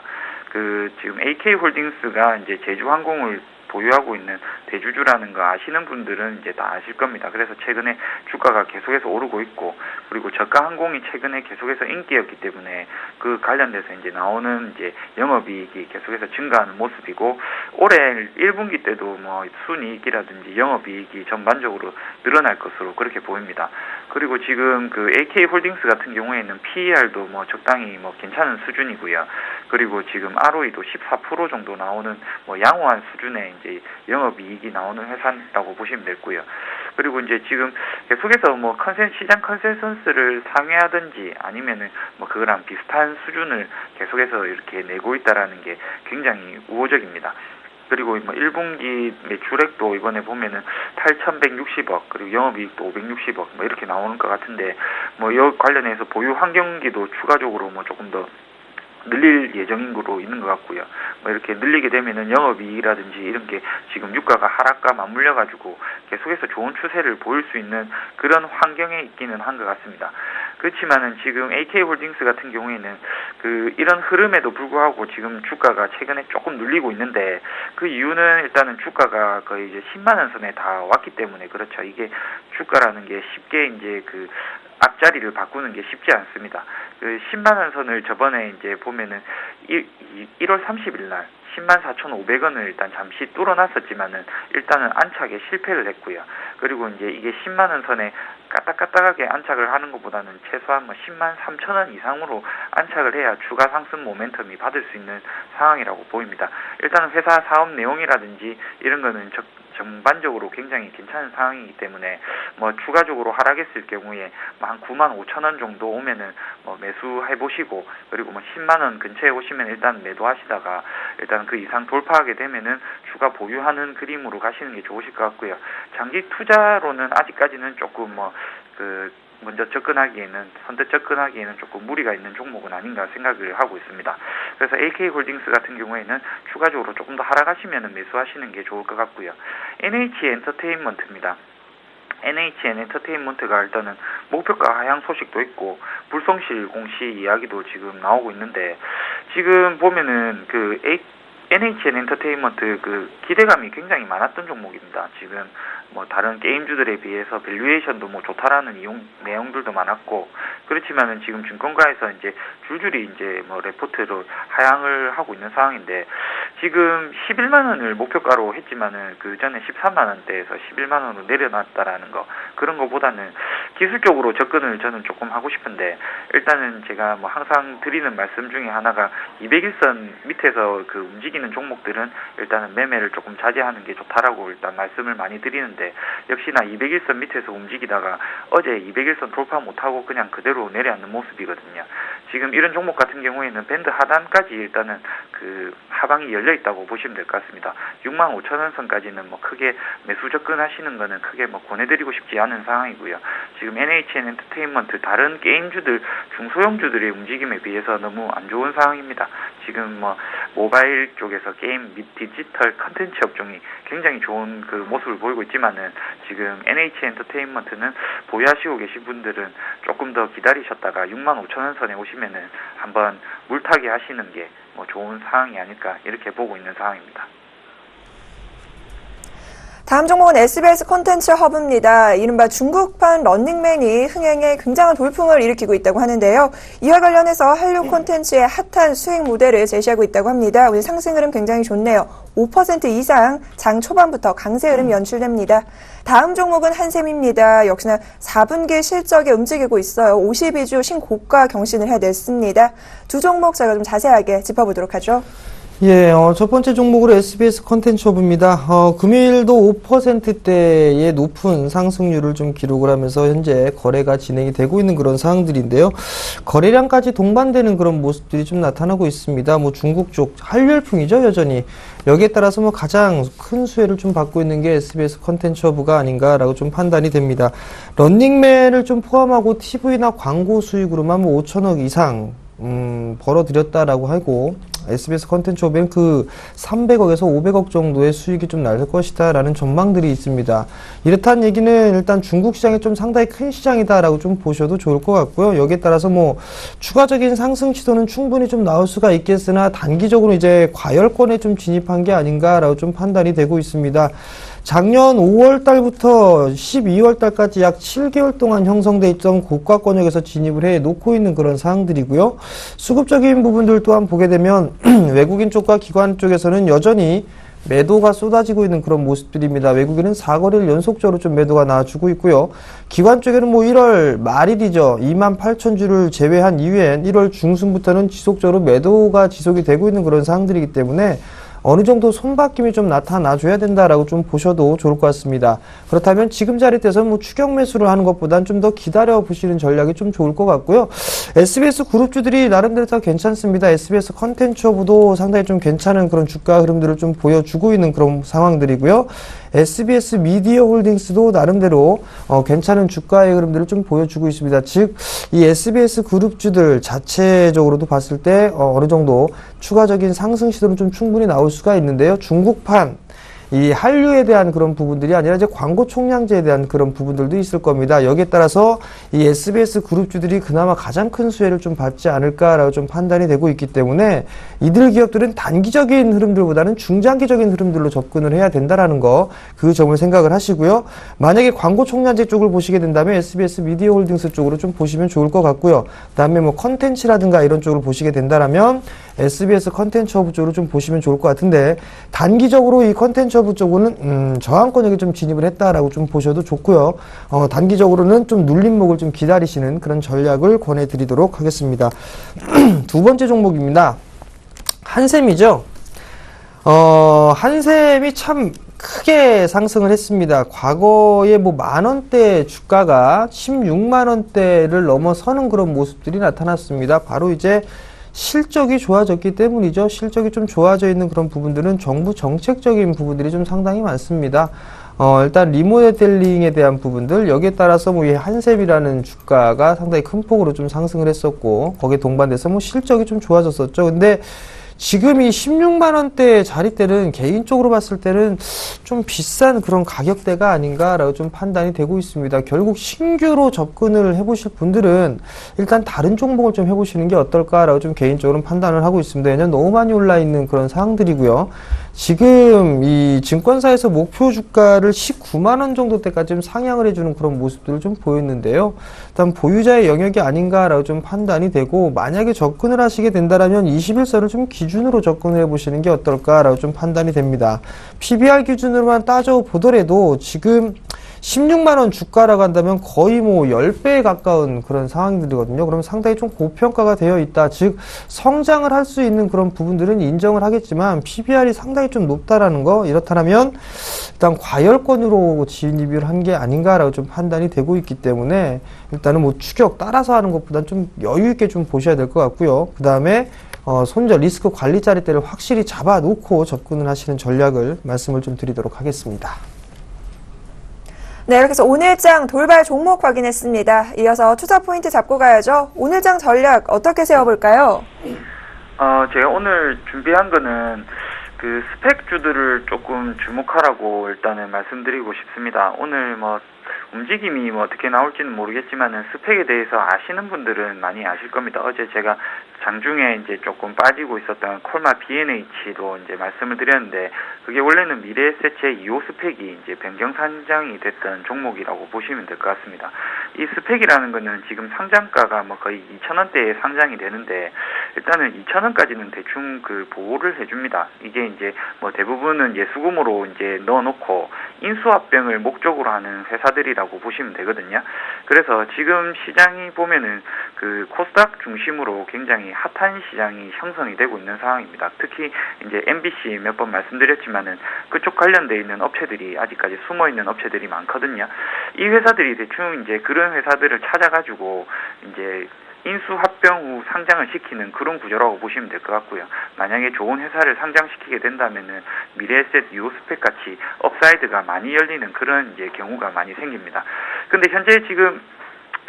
그 지금 AK홀딩스가 이제 제주항공을 보유하고 있는 대주주라는 거 아시는 분들은 이제 다 아실 겁니다. 그래서 최근에 주가가 계속해서 오르고 있고, 그리고 저가 항공이 최근에 계속해서 인기였기 때문에 그 관련돼서 이제 나오는 이제 영업이익이 계속해서 증가하는 모습이고, 올해 1분기 때도 뭐 순이익이라든지 영업이익이 전반적으로 늘어날 것으로 그렇게 보입니다. 그리고 지금 그 AK홀딩스 같은 경우에는 PER도 뭐 적당히 뭐 괜찮은 수준이고요. 그리고 지금 ROE도 14% 정도 나오는 뭐 양호한 수준의 이제 영업이익이 나오는 회사라고 보시면 되고요. 그리고 이제 지금 계속해서 뭐 시장 컨센서스를 상회하든지 아니면은 뭐 그거랑 비슷한 수준을 계속해서 이렇게 내고 있다라는 게 굉장히 우호적입니다. 그리고 뭐 1분기 매출액도 이번에 보면은 8,160억, 그리고 영업이익도 560억, 뭐 이렇게 나오는 것 같은데, 뭐 이 관련해서 보유 환경기도 추가적으로 뭐 조금 더 늘릴 예정인 거로 있는 것 같고요. 뭐 이렇게 늘리게 되면은 영업이익이라든지 이런 게 지금 유가가 하락과 맞물려 가지고 계속해서 좋은 추세를 보일 수 있는 그런 환경에 있기는 한 것 같습니다. 그렇지만은 지금 AK홀딩스 같은 경우에는 그 이런 흐름에도 불구하고 지금 주가가 최근에 조금 눌리고 있는데, 그 이유는 일단은 주가가 거의 이제 10만 원 선에 다 왔기 때문에 그렇죠. 이게 주가라는 게 쉽게 이제 그 앞자리를 바꾸는 게 쉽지 않습니다. 그 10만 원 선을 저번에 이제 보면은 1월 30일 날 104,500원을 일단 잠시 뚫어놨었지만은 일단은 안착에 실패를 했고요. 그리고 이제 이게 10만 원 선에 까딱까딱하게 안착을 하는 것보다는 최소한 103,000원 이상으로 안착을 해야 추가 상승 모멘텀이 받을 수 있는 상황이라고 보입니다. 일단은 회사 사업 내용이라든지 이런 거는 전반적으로 굉장히 괜찮은 상황이기 때문에 추가적으로 하락했을 경우에 한 95,000원 정도 오면은 매수해 보시고, 그리고 10만 원 근처에 오시면 일단 매도하시다가 일단 그 이상 돌파하게 되면은 추가 보유하는 그림으로 가시는 게 좋으실 것 같고요. 장기 투자로는 아직까지는 조금 먼저 선뜻 접근하기에는 조금 무리가 있는 종목은 아닌가 생각을 하고 있습니다. 그래서 AK홀딩스 같은 경우에는 추가적으로 조금 더 하락하시면 매수하시는 게 좋을 것 같고요. NH엔터테인먼트입니다. NH엔터테인먼트가 일단은 목표가 하향 소식도 있고 불성실 공시 이야기도 지금 나오고 있는데, 지금 보면은 NH엔터테인먼트 기대감이 굉장히 많았던 종목입니다. 지금 다른 게임주들에 비해서 밸류에이션도 좋다라는 내용들도 많았고, 그렇지만은 지금 증권가에서 이제 줄줄이 이제 레포트로 하향을 하고 있는 상황인데, 지금 11만 원을 목표가로 했지만은 그 전에 13만 원대에서 11만 원으로 내려놨다라는 거, 그런 거보다는 기술적으로 접근을 저는 조금 하고 싶은데, 일단은 제가 항상 드리는 말씀 중에 하나가 200일선 밑에서 움직이는 종목들은 일단은 매매를 조금 자제하는 게 좋다라고 일단 말씀을 많이 드리는데, 역시나 200일선 밑에서 움직이다가 어제 200일선 돌파 못하고 그냥 그대로 내려앉는 모습이거든요. 지금 이런 종목 같은 경우에는 밴드 하단까지 일단은 하방이 열려 있다고 보시면 될 것 같습니다. 65,000원 선까지는 크게 매수 접근하시는 거는 크게 권해드리고 싶지 않은 상황이고요. 지금 NH엔터테인먼트 다른 게임주들, 중소형주들의 움직임에 비해서 너무 안 좋은 상황입니다. 지금 모바일 쪽에서 게임 및 디지털 컨텐츠 업종이 굉장히 좋은 모습을 보이고 있지만은, 지금 NH엔터테인먼트는 보유하시고 계신 분들은 조금 더 기다리셨다가 65,000원 선에 오시면은 한번 물타기 하시는 게 좋은 상황이 아닐까, 이렇게 보고 있는 상황입니다. 다음 종목은 SBS 콘텐츠 허브입니다. 이른바 중국판 런닝맨이 흥행에 굉장한 돌풍을 일으키고 있다고 하는데요. 이와 관련해서 한류 콘텐츠의 핫한 수익 모델을 제시하고 있다고 합니다. 오늘 상승 흐름 굉장히 좋네요. 5% 이상 장 초반부터 강세 흐름 연출됩니다. 다음 종목은 한샘입니다. 역시나 4분기 실적에 움직이고 있어요. 52주 신고가 경신을 해냈습니다. 두 종목 제가 좀 자세하게 짚어보도록 하죠. 예, 첫 번째 종목으로 SBS 콘텐츠 허브입니다. 금요일도 5%대의 높은 상승률을 좀 기록을 하면서 현재 거래가 진행이 되고 있는 그런 상황들인데요. 거래량까지 동반되는 그런 모습들이 좀 나타나고 있습니다. 중국 쪽 한류열풍이죠, 여전히. 여기에 따라서 가장 큰 수혜를 좀 받고 있는 게 SBS 콘텐츠 허브가 아닌가라고 좀 판단이 됩니다. 런닝맨을 좀 포함하고 TV나 광고 수익으로만 5천억 이상 벌어들였다라고 하고, SBS 콘텐츠 허브엔 300억에서 500억 정도의 수익이 좀 날 것이다라는 전망들이 있습니다. 이렇다는 얘기는 일단 중국 시장이 좀 상당히 큰 시장이다라고 좀 보셔도 좋을 것 같고요. 여기에 따라서 추가적인 상승 시도는 충분히 좀 나올 수가 있겠으나, 단기적으로 이제 과열권에 좀 진입한 게 아닌가라고 좀 판단이 되고 있습니다. 작년 5월 달부터 12월 달까지 약 7개월 동안 형성돼 있던 고가 권역에서 진입을 해 놓고 있는 그런 상황들이고요. 수급적인 부분들 또한 보게 되면 외국인 쪽과 기관 쪽에서는 여전히 매도가 쏟아지고 있는 그런 모습들입니다. 외국인은 4거래일 연속적으로 좀 매도가 나와주고 있고요. 기관 쪽에는 1월 말일이죠. 28,000주를 제외한 이후엔 1월 중순부터는 지속적으로 매도가 지속이 되고 있는 그런 상황들이기 때문에 어느 정도 손바뀜이 좀 나타나줘야 된다라고 좀 보셔도 좋을 것 같습니다. 그렇다면 지금 자리에서 추격 매수를 하는 것보단 좀 더 기다려 보시는 전략이 좀 좋을 것 같고요. SBS 그룹주들이 나름대로 다 괜찮습니다. SBS 컨텐츠 허브도 상당히 좀 괜찮은 그런 주가 흐름들을 좀 보여주고 있는 그런 상황들이고요. SBS 미디어 홀딩스도 나름대로 괜찮은 주가의 흐름들을 좀 보여주고 있습니다. 즉, 이 SBS 그룹주들 자체적으로도 봤을 때 어느 정도 추가적인 상승 시도는 좀 충분히 나올 수가 있는데요. 중국판 이 한류에 대한 그런 부분들이 아니라 이제 광고 총량제에 대한 그런 부분들도 있을 겁니다. 여기에 따라서 이 SBS 그룹주들이 그나마 가장 큰 수혜를 좀 받지 않을까라고 좀 판단이 되고 있기 때문에 이들 기업들은 단기적인 흐름들보다는 중장기적인 흐름들로 접근을 해야 된다라는 거, 그 점을 생각을 하시고요. 만약에 광고 총량제 쪽을 보시게 된다면 SBS 미디어 홀딩스 쪽으로 좀 보시면 좋을 것 같고요. 그다음에 뭐 컨텐츠라든가 이런 쪽으로 보시게 된다라면 SBS 컨텐츠 허브 쪽으로 좀 보시면 좋을 것 같은데, 단기적으로 이 컨텐츠 허브 쪽은 저항권역에 좀 진입을 했다라고 좀 보셔도 좋고요. 단기적으로는 좀 눌림목을 좀 기다리시는 그런 전략을 권해드리도록 하겠습니다. 두 번째 종목입니다. 한샘이죠. 한샘이 참 크게 상승을 했습니다. 과거에 뭐 만원대 주가가 16만원대를 넘어서는 그런 모습들이 나타났습니다. 바로 이제 실적이 좋아졌기 때문이죠. 실적이 좀 좋아져 있는 그런 부분들은 정부 정책적인 부분들이 좀 상당히 많습니다. 일단 리모델링에 대한 부분들, 여기에 따라서 뭐 이 한샘이라는 주가가 상당히 큰 폭으로 좀 상승을 했었고, 거기에 동반돼서 뭐 실적이 좀 좋아졌었죠. 근데 지금 이 16만원대 자리대는 개인적으로 봤을 때는 좀 비싼 그런 가격대가 아닌가라고 좀 판단이 되고 있습니다. 결국 신규로 접근을 해보실 분들은 일단 다른 종목을 좀 해보시는 게 어떨까라고 좀 개인적으로 판단을 하고 있습니다. 왜냐면 너무 많이 올라있는 그런 상황들이고요. 지금 이 증권사에서 목표 주가를 19만원 정도 때까지 좀 상향을 해주는 그런 모습들을 좀 보였는데요. 일단 보유자의 영역이 아닌가라고 좀 판단이 되고, 만약에 접근을 하시게 된다면 21선을 좀 기준으로 접근을 해보시는 게 어떨까라고 좀 판단이 됩니다. PBR 기준으로만 따져보더라도 지금 16만원 주가라고 한다면 거의 뭐 10배에 가까운 그런 상황들이거든요. 그럼 상당히 좀 고평가가 되어 있다. 즉, 성장을 할 수 있는 그런 부분들은 인정을 하겠지만 PBR이 상당히 좀 높다라는 거, 이렇다면 일단 과열권으로 진입을 한 게 아닌가라고 좀 판단이 되고 있기 때문에 일단은 뭐 추격 따라서 하는 것보다는 좀 여유 있게 좀 보셔야 될 것 같고요. 그 다음에 손절 리스크 관리 자리대를 확실히 잡아놓고 접근을 하시는 전략을 말씀을 좀 드리도록 하겠습니다. 네, 이렇게 해서 오늘장 돌발 종목 확인했습니다. 이어서 투자 포인트 잡고 가야죠. 오늘장 전략 어떻게 세워볼까요? 제가 오늘 준비한 거는 그 스펙주들을 조금 주목하라고 일단은 말씀드리고 싶습니다. 오늘 뭐 움직임이 뭐 어떻게 나올지는 모르겠지만은 스펙에 대해서 아시는 분들은 많이 아실 겁니다. 어제 제가 장중에 이제 조금 빠지고 있었던 콜마 B&H로 이제 말씀을 드렸는데, 그게 원래는 미래에셋 제2호 스펙이 이제 변경 상장이 됐던 종목이라고 보시면 될 것 같습니다. 이 스펙이라는 거는 지금 상장가가 뭐 거의 2,000원대에 상장이 되는데, 일단은 2,000원까지는 대충 그 보호를 해줍니다. 이게 이제 뭐 대부분은 예수금으로 이제 넣어놓고 인수합병을 목적으로 하는 회사들이라고 보시면 되거든요. 그래서 지금 시장이 보면은 그 코스닥 중심으로 굉장히 핫한 시장이 형성이 되고 있는 상황입니다. 특히 이제 MBC 몇 번 말씀드렸지만은 그쪽 관련돼 있는 업체들이 아직까지 숨어 있는 업체들이 많거든요. 이 회사들이 대충 이제 그런 회사들을 찾아가지고 이제 인수합병 후 상장을 시키는 그런 구조라고 보시면 될 것 같고요. 만약에 좋은 회사를 상장시키게 된다면은 미래에셋, 유오스펙 같이 업사이드가 많이 열리는 그런 이제 경우가 많이 생깁니다. 근데 현재 지금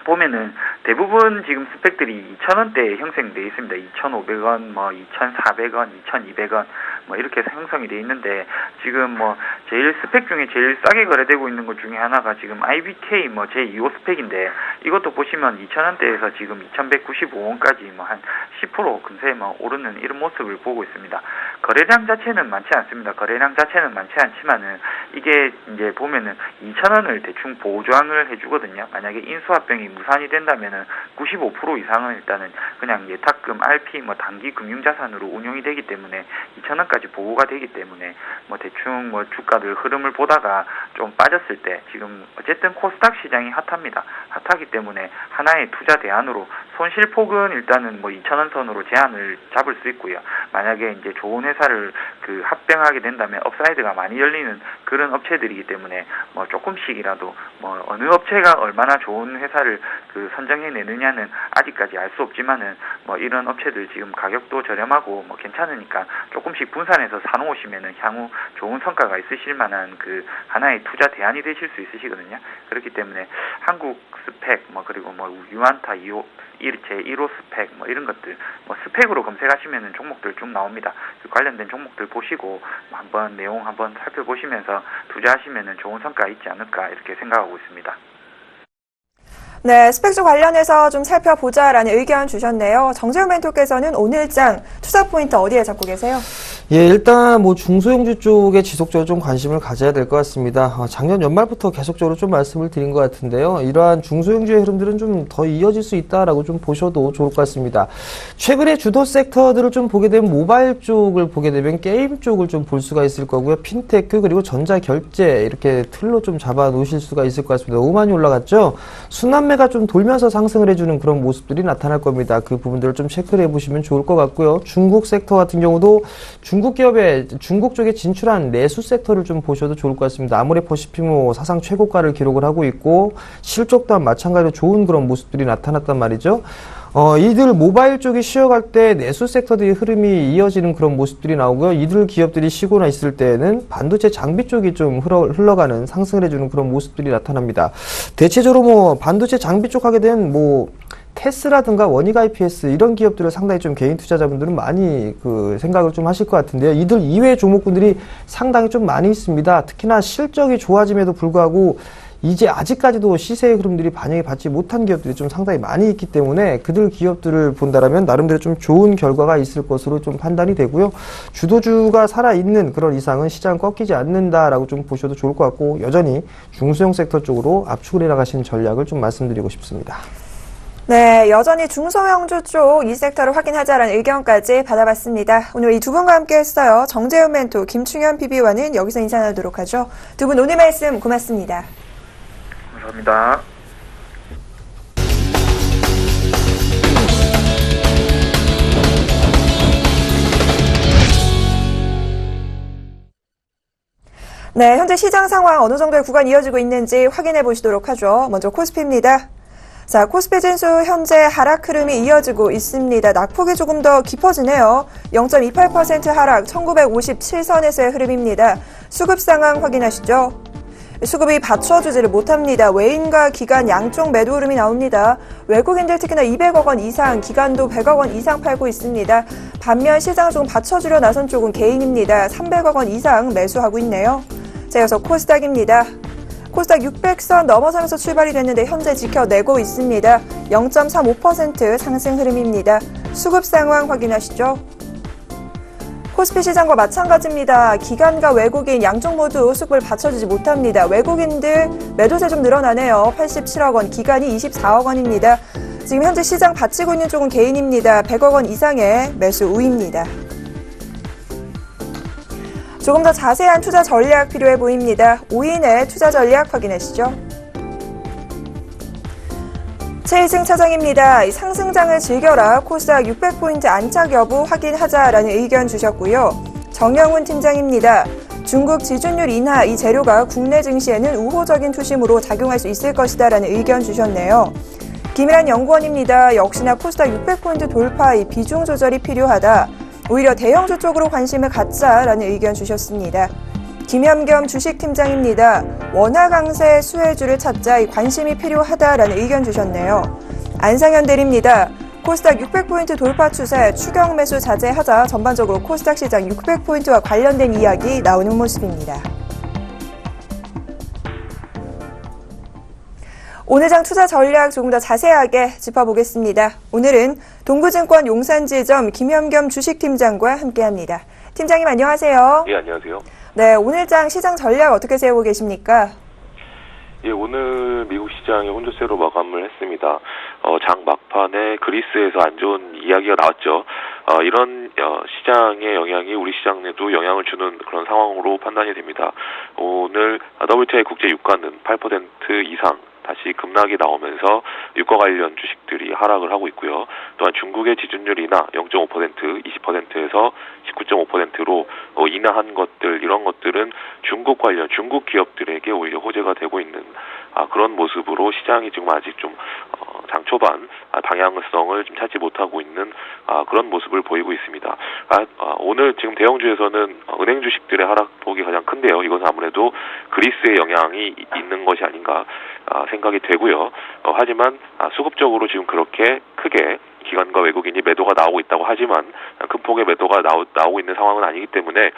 보면은 대부분 지금 스펙들이 2,000원대에 형성되어 있습니다. 2,500원, 뭐 2,400원, 2,200원 뭐 이렇게 형성이 되어 있는데, 지금 뭐 제일 스펙 중에 제일 싸게 거래되고 있는 것 중에 하나가 지금 IBK 뭐 제2호 스펙인데, 이것도 보시면 2,000원대에서 지금 2,195원까지 뭐 한 10% 금세 뭐 오르는 이런 모습을 보고 있습니다. 거래량 자체는 많지 않습니다. 거래량 자체는 많지 않지만은 이게 이제 보면은 2,000원을 대충 보조항을 해주거든요. 만약에 인수합병이 무산이 된다면은 95% 이상은 일단은 그냥 예탁금, RP 뭐 단기 금융자산으로 운용이 되기 때문에 2,000원까지 보호가 되기 때문에 뭐 대충 뭐 주가들 흐름을 보다가 좀 빠졌을 때, 지금 어쨌든 코스닥 시장이 핫합니다. 핫하기 때문에 하나의 투자 대안으로 손실폭은 일단은 뭐 2,000원 선으로 제한을 잡을 수 있고요. 만약에 이제 좋은 회사를 그 합병하게 된다면 업사이드가 많이 열리는 그런 업체들이기 때문에 뭐 조금씩이라도 뭐 어느 업체가 얼마나 좋은 회사를 그 선정해내느냐는 아직까지 알 수 없지만은 뭐 이런 업체들 지금 가격도 저렴하고 뭐 괜찮으니까 조금씩 분산해서 사놓으시면은 향후 좋은 성과가 있으실 만한 그 하나의 투자 대안이 되실 수 있으시거든요. 그렇기 때문에 한국 스펙 뭐 그리고 뭐 유안타, 제1호 스펙 뭐 이런 것들 스펙으로 검색하시면은 종목들 쭉 나옵니다. 그 관련된 종목들 보시고 한번 내용 한번 살펴보시면서 투자하시면은 좋은 성과 있지 않을까 이렇게 생각하고 있습니다. 네, 스펙주 관련해서 좀 살펴보자라는 의견 주셨네요. 정재훈 멘토께서는 오늘장 투자 포인트 어디에 잡고 계세요? 예, 일단 뭐 중소형주 쪽에 지속적으로 좀 관심을 가져야 될 것 같습니다. 작년 연말부터 계속적으로 좀 말씀을 드린 것 같은데요. 이러한 중소형주의 흐름들은 좀 더 이어질 수 있다라고 좀 보셔도 좋을 것 같습니다. 최근에 주도 섹터들을 좀 보게 되면 모바일 쪽을 보게 되면 게임 쪽을 좀 볼 수가 있을 거고요. 핀테크 그리고 전자결제 이렇게 틀로 좀 잡아 놓으실 수가 있을 것 같습니다. 너무 많이 올라갔죠? 순환매가 좀 돌면서 상승을 해주는 그런 모습들이 나타날 겁니다. 그 부분들을 좀 체크를 해보시면 좋을 것 같고요. 중국 섹터 같은 경우도 중국 기업의 중국 쪽에 진출한 내수 섹터를 좀 보셔도 좋을 것 같습니다. 아모레퍼시픽 사상 최고가를 기록을 하고 있고 실적 또한 마찬가지로 좋은 그런 모습들이 나타났단 말이죠. 이들 모바일 쪽이 쉬어갈 때 내수 섹터들의 흐름이 이어지는 그런 모습들이 나오고요. 이들 기업들이 쉬거나 있을 때에는 반도체 장비 쪽이 좀 흘러가는 상승을 해주는 그런 모습들이 나타납니다. 대체적으로 반도체 장비 쪽 하게 된 테스라든가 원익 IPS 이런 기업들을 상당히 좀 개인 투자자분들은 많이 생각을 좀 하실 것 같은데요. 이들 이외의 종목군들이 상당히 좀 많이 있습니다. 특히나 실적이 좋아짐에도 불구하고 이제 아직까지도 시세의 흐름들이 반영이 받지 못한 기업들이 좀 상당히 많이 있기 때문에 그들 기업들을 본다라면 나름대로 좀 좋은 결과가 있을 것으로 좀 판단이 되고요. 주도주가 살아있는 그런 이상은 시장은 꺾이지 않는다라고 좀 보셔도 좋을 것 같고 여전히 중소형 섹터 쪽으로 압축을 해나가시는 전략을 좀 말씀드리고 싶습니다. 네, 여전히 중소형주 쪽 이 섹터를 확인하자라는 의견까지 받아봤습니다. 오늘 이 두 분과 함께 했어요. 정재훈 멘토, 김충현 PB와는 여기서 인사 나누도록 하죠. 두 분 오늘 말씀 고맙습니다. 감사합니다. 네, 현재 시장 상황 어느 정도의 구간 이어지고 있는지 확인해 보시도록 하죠. 먼저 코스피입니다. 자, 코스피 지수 현재 하락 흐름이 이어지고 있습니다. 낙폭이 조금 더 깊어지네요. 0.28% 하락, 1957선에서의 흐름입니다. 수급 상황 확인하시죠. 수급이 받쳐주지를 못합니다. 외인과 기관 양쪽 매도 흐름이 나옵니다. 외국인들 특히나 200억 원 이상, 기관도 100억 원 이상 팔고 있습니다. 반면 시장을 조금 받쳐주려 나선 쪽은 개인입니다. 300억 원 이상 매수하고 있네요. 자, 이어서 코스닥입니다. 코스닥 600선 넘어서면서 출발이 됐는데 현재 지켜내고 있습니다. 0.35% 상승 흐름입니다. 수급 상황 확인하시죠. 코스피 시장과 마찬가지입니다. 기관과 외국인 양쪽 모두 수급을 받쳐주지 못합니다. 외국인들 매도세 좀 늘어나네요. 87억 원, 기관이 24억 원입니다. 지금 현재 시장 받치고 있는 쪽은 개인입니다. 100억 원 이상의 매수 우입니다. 조금 더 자세한 투자 전략 필요해 보입니다. 5인의 투자 전략 확인하시죠. 최희승 차장입니다. 상승장을 즐겨라. 코스닥 600포인트 안착 여부 확인하자라는 의견 주셨고요. 정영훈 팀장입니다. 중국 지준율 인하 이 재료가 국내 증시에는 우호적인 투심으로 작용할 수 있을 것이다라는 의견 주셨네요. 김일환 연구원입니다. 역시나 코스닥 600포인트 돌파 이 비중 조절이 필요하다. 오히려 대형주 쪽으로 관심을 갖자라는 의견 주셨습니다. 김현겸 주식팀장입니다. 원화 강세 수혜주를 찾자 관심이 필요하다라는 의견 주셨네요. 안상현 대리입니다. 코스닥 600포인트 돌파 추세 추경 매수 자제하자 전반적으로 코스닥 시장 600포인트와 관련된 이야기 나오는 모습입니다. 오늘장 투자 전략 조금 더 자세하게 짚어보겠습니다. 오늘은 동부증권 용산지점 김현겸 주식팀장과 함께합니다. 팀장님 안녕하세요. 예, 안녕하세요. 네, 오늘장 시장 전략 어떻게 세우고 계십니까? 예, 오늘 미국 시장이 혼조세로 마감을 했습니다. 장 막판에 그리스에서 안 좋은 이야기가 나왔죠. 이런 시장의 영향이 우리 시장에도 영향을 주는 그런 상황으로 판단이 됩니다. 오늘 WTI 국제 유가는 8% 이상 다시 급락이 나오면서 유가 관련 주식들이 하락을 하고 있고요. 또한 중국의 지준율 인하 0.5%, 20%에서 19.5%로 인하한 것들, 이런 것들은 중국 관련, 중국 기업들에게 오히려 호재가 되고 있는 그런 모습으로 시장이 지금 아직 좀 장 초반 방향성을 좀 찾지 못하고 있는 그런 모습을 보이고 있습니다. 오늘 지금 대형주에서는 은행 주식들의 하락폭이 가장 큰데요. 이것은 아무래도 그리스의 영향이 있는 것이 아닌가 생각이 되고요. 하지만 수급적으로 지금 그렇게 크게 기관과 외국인이 매도가 나오고 있다고 하지만 큰 폭의 매도가 나오고 있는 상황은 아니기 때문에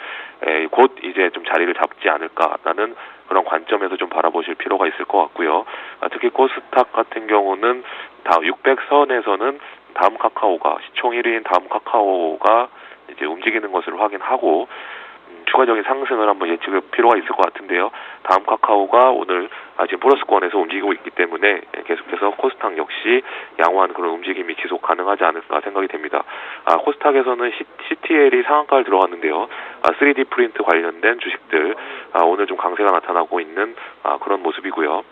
곧 이제 좀 자리를 잡지 않을까라는 그런 관점에서 좀 바라보실 필요가 있을 것 같고요. 특히 코스닥 같은 경우는 600선에서는 다음 카카오가 시총 1위인 다음 카카오가 이제 움직이는 것을 확인하고 추가적인 상승을 한번 예측할 필요가 있을 것 같은데요. 다음 카카오가 오늘 지금 플러스권에서 움직이고 있기 때문에 계속해서 코스닥 역시 양호한 그런 움직임이 지속 가능하지 않을까 생각이 됩니다. 코스닥에서는 CTL이 상한가를 들어갔는데요. 3D 프린트 관련된 주식들 오늘 좀 강세가 나타나고 있는 그런 모습이고요.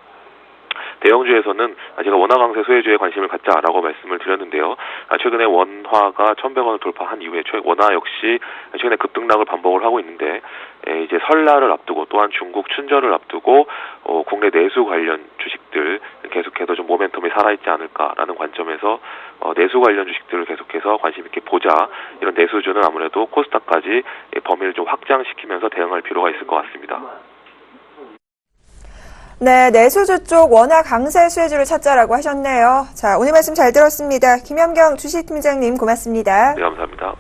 대형주에서는 제가 원화 강세 소외주에 관심을 갖자라고 말씀을 드렸는데요. 최근에 원화가 1,100원을 돌파한 이후에 원화 역시 최근에 급등락을 반복을 하고 있는데 이제 설날을 앞두고 또한 중국 춘절을 앞두고 국내 내수 관련 주식들 계속해서 좀 모멘텀이 살아있지 않을까라는 관점에서 내수 관련 주식들을 계속해서 관심 있게 보자. 이런 내수주는 아무래도 코스닥까지 범위를 좀 확장시키면서 대응할 필요가 있을 것 같습니다. 네, 내수주 쪽 원화 강세 수혜주를 찾자라고 하셨네요. 자, 오늘 말씀 잘 들었습니다. 김현경 주식팀장님 고맙습니다. 네, 감사합니다.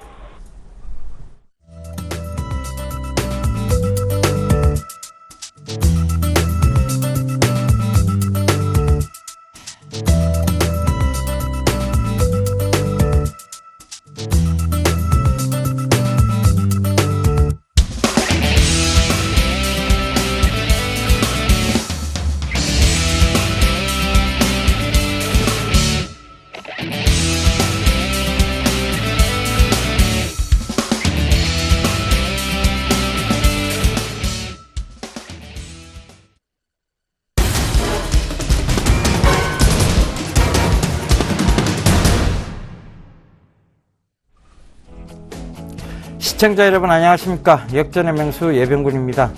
시청자 여러분 안녕하십니까. 역전의 명수 예병군입니다.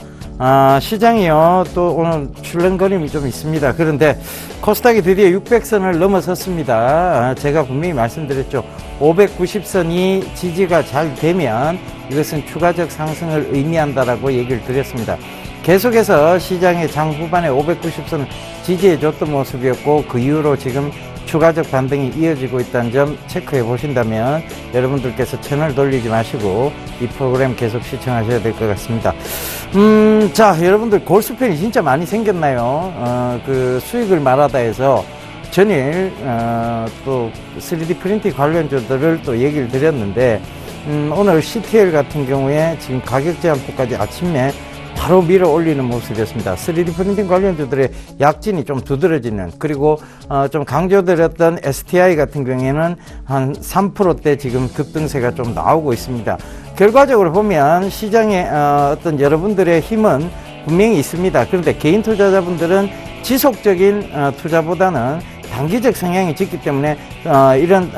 시장이요 또 오늘 출렁거림이 좀 있습니다. 그런데 코스닥이 드디어 600선을 넘어섰습니다. 제가 분명히 말씀드렸죠. 590선이 지지가 잘 되면 이것은 추가적 상승을 의미한다라고 얘기를 드렸습니다. 계속해서 시장의 장 후반에 590선을 지지해줬던 모습이었고 그 이후로 지금 추가적 반등이 이어지고 있다는 점 체크해 보신다면 여러분들께서 채널 돌리지 마시고 이 프로그램 계속 시청하셔야 될 것 같습니다. 자, 여러분들 골수팬이 진짜 많이 생겼나요? 그 수익을 말하다 해서 전일 또 3D 프린팅 관련주들을 또 얘기를 드렸는데 오늘 CTL 같은 경우에 지금 가격 제한폭까지 아침에 바로 밀어 올리는 모습이었습니다. 3D 프린팅 관련주들의 약진이 좀 두드러지는, 그리고 좀 강조드렸던 STI 같은 경우에는 한 3%대 지금 급등세가 좀 나오고 있습니다. 결과적으로 보면 시장에 어떤 여러분들의 힘은 분명히 있습니다. 그런데 개인 투자자분들은 지속적인 투자보다는 단기적 성향이 짙기 때문에 이런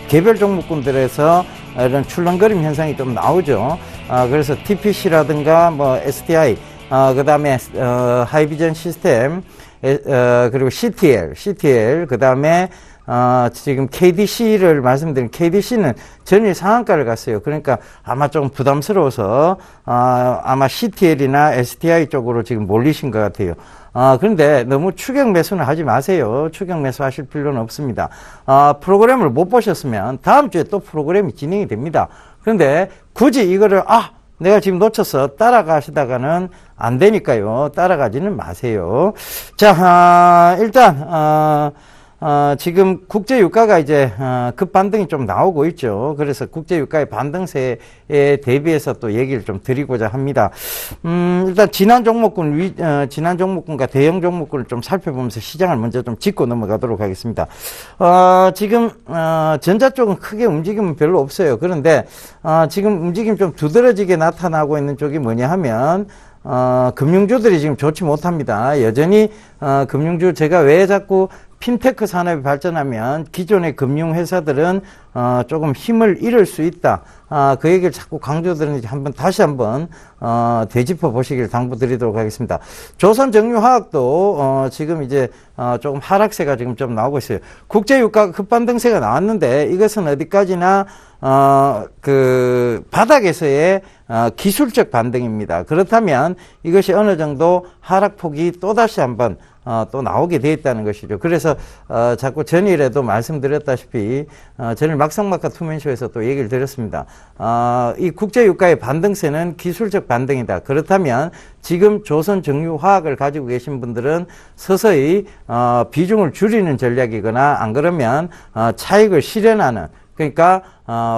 개별 종목군들에서 이런 출렁거림 현상이 좀 나오죠. 그래서 TPC라든가 뭐 STI, 그 다음에 하이비전 시스템, 그리고 CTL, 그 다음에 지금 KDC를 말씀드린 KDC는 전일 상한가를 갔어요. 그러니까 아마 좀 부담스러워서 아마 CTL이나 STI 쪽으로 지금 몰리신 것 같아요. 그런데 너무 추격 매수는 하지 마세요. 추격 매수 하실 필요는 없습니다. 프로그램을 못 보셨으면 다음 주에 또 프로그램이 진행이 됩니다. 그런데 굳이 이거를 내가 지금 놓쳤어 따라가시다가는 안 되니까요. 따라가지는 마세요. 자, 일단 지금 국제 유가가 이제 급반등이 좀 나오고 있죠. 그래서 국제 유가의 반등세에 대비해서 또 얘기를 좀 드리고자 합니다. 일단 지난 종목군과 대형 종목군을 좀 살펴보면서 시장을 먼저 좀 짚고 넘어가도록 하겠습니다. 지금 전자 쪽은 크게 움직임은 별로 없어요. 그런데 지금 움직임 좀 두드러지게 나타나고 있는 쪽이 뭐냐 하면 금융주들이 지금 좋지 못합니다. 여전히 금융주 제가 왜 자꾸 핀테크 산업이 발전하면 기존의 금융회사들은 조금 힘을 잃을 수 있다. 그 얘기를 자꾸 강조드리는지 다시 한번 되짚어 보시길 당부드리도록 하겠습니다. 조선정유화학도 지금 이제 조금 하락세가 지금 좀 나오고 있어요. 국제유가가 급반등세가 나왔는데 이것은 어디까지나 그 바닥에서의 기술적 반등입니다. 그렇다면 이것이 어느 정도 하락폭이 또다시 한번 또 나오게 돼 있다는 것이죠. 그래서 자꾸 전일에도 말씀드렸다시피 전일 막상막하 투맨쇼에서 또 얘기를 드렸습니다. 이 국제유가의 반등세는 기술적 반등이다. 그렇다면 지금 조선정유화학을 가지고 계신 분들은 서서히 비중을 줄이는 전략이거나 안 그러면 차익을 실현하는, 그러니까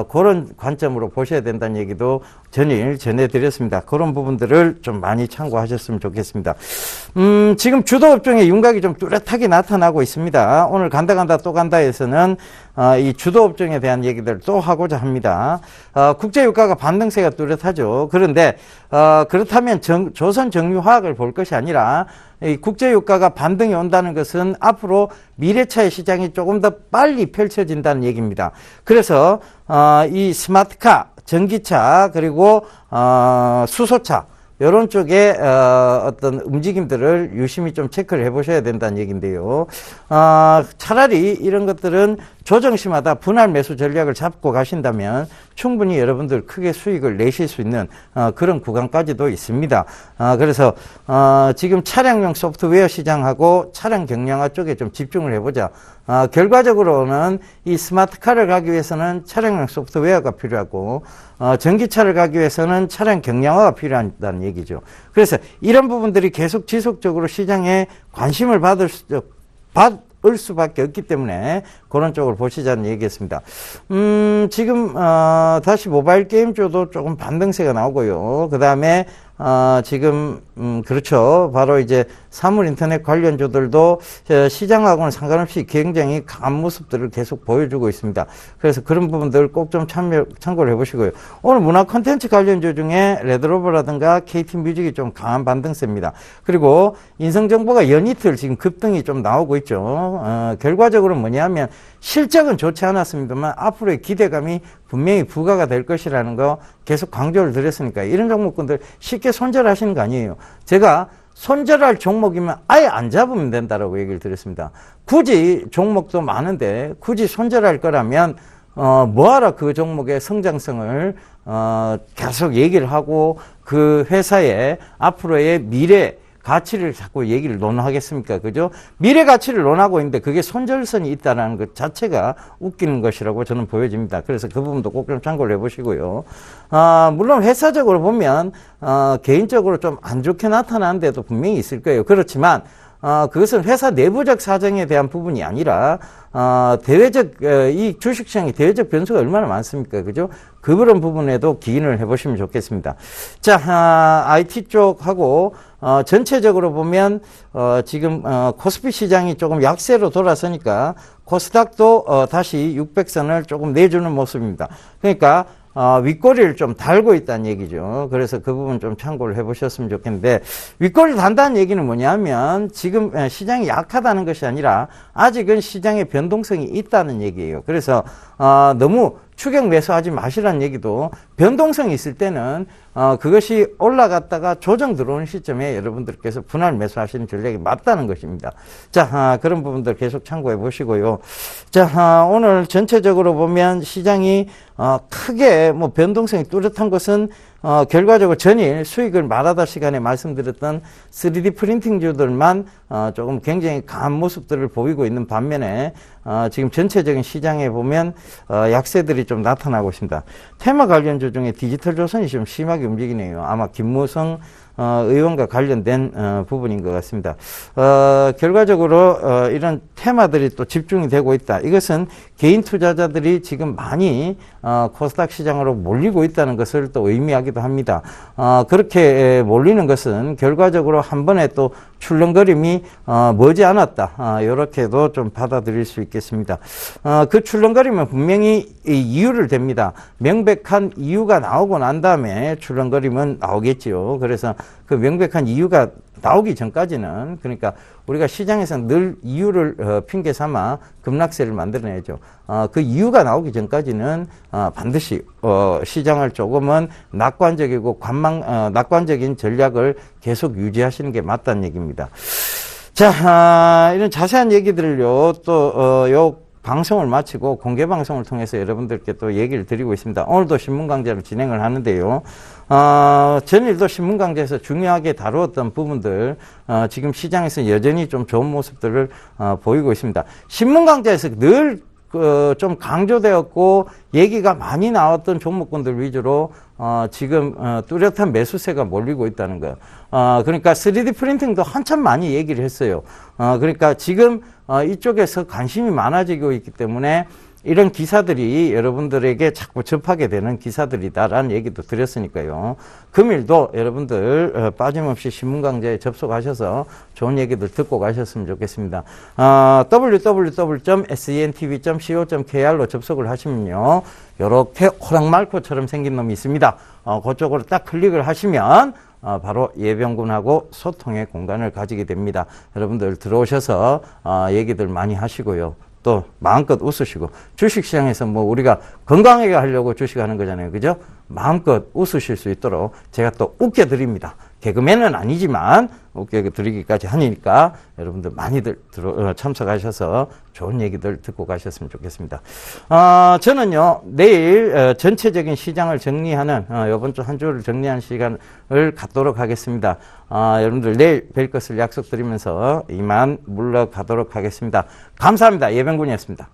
그런 관점으로 보셔야 된다는 얘기도 전일 전해드렸습니다. 그런 부분들을 좀 많이 참고하셨으면 좋겠습니다. 지금 주도업종의 윤곽이 좀 뚜렷하게 나타나고 있습니다. 오늘 간다 또 간다에서는 이 주도업종에 대한 얘기들을 또 하고자 합니다. 국제유가가 반등세가 뚜렷하죠. 그런데 그렇다면 조선정유화학을 볼 것이 아니라 이 국제유가가 반등이 온다는 것은 앞으로 미래차의 시장이 조금 더 빨리 펼쳐진다는 얘기입니다. 그래서 이 스마트카, 전기차, 그리고 수소차 이런 쪽에 어떤 움직임들을 유심히 좀 체크를 해보셔야 된다는 얘기인데요. 차라리 이런 것들은 조정시마다 분할 매수 전략을 잡고 가신다면 충분히 여러분들 크게 수익을 내실 수 있는 그런 구간까지도 있습니다. 그래서 지금 차량용 소프트웨어 시장하고 차량 경량화 쪽에 좀 집중을 해보자. 결과적으로는 이 스마트카를 가기 위해서는 차량용 소프트웨어가 필요하고 전기차를 가기 위해서는 차량 경량화가 필요하다는 얘기죠. 그래서 이런 부분들이 계속 지속적으로 시장에 관심을 받을 수밖에 없기 때문에 그런 쪽을 보시자는 얘기였습니다. 지금 다시 모바일 게임주도 조금 반등세가 나오고요. 그 다음에 지금 그렇죠. 바로 이제 사물 인터넷 관련주들도 시장하고는 상관없이 굉장히 강한 모습들을 계속 보여주고 있습니다. 그래서 그런 부분들 꼭 좀 참고를 해보시고요. 오늘 문화 콘텐츠 관련주 중에 레드로버라든가 KT뮤직이 좀 강한 반등세입니다. 그리고 인성정보가 연이틀 지금 급등이 좀 나오고 있죠. 결과적으로 뭐냐면 실적은 좋지 않았습니다만 앞으로의 기대감이 분명히 부과가 될 것이라는 거 계속 강조를 드렸으니까 이런 종목군들 쉽게 손절하시는 거 아니에요. 제가 손절할 종목이면 아예 안 잡으면 된다라고 얘기를 드렸습니다. 굳이 종목도 많은데 굳이 손절할 거라면 뭐하러 그 종목의 성장성을 계속 얘기를 하고 그 회사의 앞으로의 미래 가치를 자꾸 얘기를 논하겠습니까? 그죠? 미래 가치를 논하고 있는데 그게 손절선이 있다는 것 자체가 웃기는 것이라고 저는 보여집니다. 그래서 그 부분도 꼭 좀 참고를 해보시고요. 물론 회사적으로 보면 개인적으로 좀 안 좋게 나타나는 데도 분명히 있을 거예요. 그렇지만 그것은 회사 내부적 사정에 대한 부분이 아니라 대외적 이 주식시장의 대외적 변수가 얼마나 많습니까? 그죠? 그런 부분에도 기인을 해보시면 좋겠습니다. 자, IT 쪽하고 전체적으로 보면 지금 코스피 시장이 조금 약세로 돌아서니까 코스닥도 다시 600선을 조금 내주는 모습입니다. 그러니까 윗꼬리를 좀 달고 있다는 얘기죠. 그래서 그 부분 좀 참고를 해보셨으면 좋겠는데, 윗꼬리를 단다는 얘기는 뭐냐면 지금 시장이 약하다는 것이 아니라 아직은 시장의 변동성이 있다는 얘기예요. 그래서 너무 추격 매수하지 마시라는 얘기도, 변동성이 있을 때는 그것이 올라갔다가 조정 들어오는 시점에 여러분들께서 분할 매수하시는 전략이 맞다는 것입니다. 자, 그런 부분들 계속 참고해 보시고요. 자, 오늘 전체적으로 보면 시장이 크게 뭐 변동성이 뚜렷한 것은 결과적으로 전일 수익을 말하다 시간에 말씀드렸던 3D 프린팅주들만 조금 굉장히 강한 모습들을 보이고 있는 반면에 지금 전체적인 시장에 보면 약세들이 좀 나타나고 있습니다. 테마 관련주 중에 디지털 조선이 좀 심하게 움직이네요. 아마 김무성 의원과 관련된 부분인 것 같습니다. 결과적으로 이런 테마들이 또 집중이 되고 있다. 이것은 개인 투자자들이 지금 많이 코스닥 시장으로 몰리고 있다는 것을 또 의미하기도 합니다. 그렇게 몰리는 것은 결과적으로 한 번에 또 출렁거림이 머지 않았다. 이렇게도 좀 받아들일 수 있겠습니다. 그 출렁거리면 분명히 이유를 댑니다. 명백한 이유가 나오고 난 다음에 출렁거리면 나오겠죠. 그래서 그 명백한 이유가 나오기 전까지는, 그러니까 우리가 시장에서 늘 이유를 핑계 삼아 급락세를 만들어내죠. 그 이유가 나오기 전까지는 반드시 시장을 조금은 낙관적이고 낙관적인 전략을 계속 유지하시는 게 맞다는 얘기입니다. 자, 이런 자세한 얘기들을요, 또 요 방송을 마치고 공개 방송을 통해서 여러분들께 또 얘기를 드리고 있습니다. 오늘도 신문 강좌를 진행을 하는데요. 전일도 신문 강좌에서 중요하게 다루었던 부분들, 지금 시장에서 여전히 좀 좋은 모습들을 보이고 있습니다. 신문 강좌에서 늘 좀 강조되었고 얘기가 많이 나왔던 종목군들 위주로 지금 뚜렷한 매수세가 몰리고 있다는 거. 그러니까 3D 프린팅도 한참 많이 얘기를 했어요. 그러니까 지금 이쪽에서 관심이 많아지고 있기 때문에 이런 기사들이 여러분들에게 자꾸 접하게 되는 기사들이다라는 얘기도 드렸으니까요. 금일도 여러분들 빠짐없이 신문 강좌에 접속하셔서 좋은 얘기들 듣고 가셨으면 좋겠습니다. www.sentv.co.kr로 접속을 하시면요, 이렇게 호랑말코처럼 생긴 놈이 있습니다. 그쪽으로 딱 클릭을 하시면 바로 예병군하고 소통의 공간을 가지게 됩니다. 여러분들 들어오셔서 얘기들 많이 하시고요. 또 마음껏 웃으시고, 주식시장에서 뭐 우리가 건강하게 하려고 주식하는 거잖아요. 그죠? 마음껏 웃으실 수 있도록 제가 또 웃겨드립니다. 개그맨은 아니지만 웃겨드리기까지 하니까 여러분들 많이들 참석하셔서 좋은 얘기들 듣고 가셨으면 좋겠습니다. 저는요, 내일 전체적인 시장을 정리하는, 이번 주 한 주를 정리하는 시간을 갖도록 하겠습니다. 여러분들 내일 뵐 것을 약속드리면서 이만 물러가도록 하겠습니다. 감사합니다. 예병군이었습니다.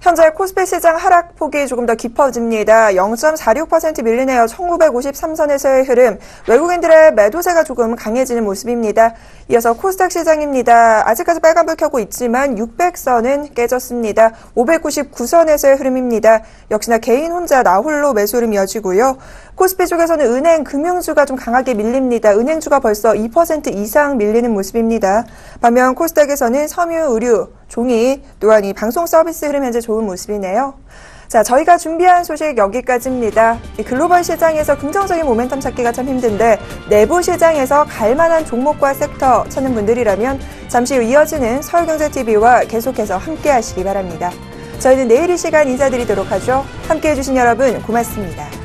현재 코스피 시장 하락폭이 조금 더 깊어집니다. 0.46% 밀리네요. 1953선에서의 흐름. 외국인들의 매도세가 조금 강해지는 모습입니다. 이어서 코스닥 시장입니다. 아직까지 빨간불 켜고 있지만 600선은 깨졌습니다. 599선에서의 흐름입니다. 역시나 개인 혼자 나홀로 매수 흐름 이어지고요. 코스피 쪽에서는 은행, 금융주가 좀 강하게 밀립니다. 은행주가 벌써 2% 이상 밀리는 모습입니다. 반면 코스닥에서는 섬유, 의류, 종이, 또한 이 방송 서비스 흐름 현재 좋은 모습이네요. 자, 저희가 준비한 소식 여기까지입니다. 글로벌 시장에서 긍정적인 모멘텀 찾기가 참 힘든데 내부 시장에서 갈만한 종목과 섹터 찾는 분들이라면 잠시 후 이어지는 서울경제TV와 계속해서 함께 하시기 바랍니다. 저희는 내일 이 시간 인사드리도록 하죠. 함께해 주신 여러분 고맙습니다.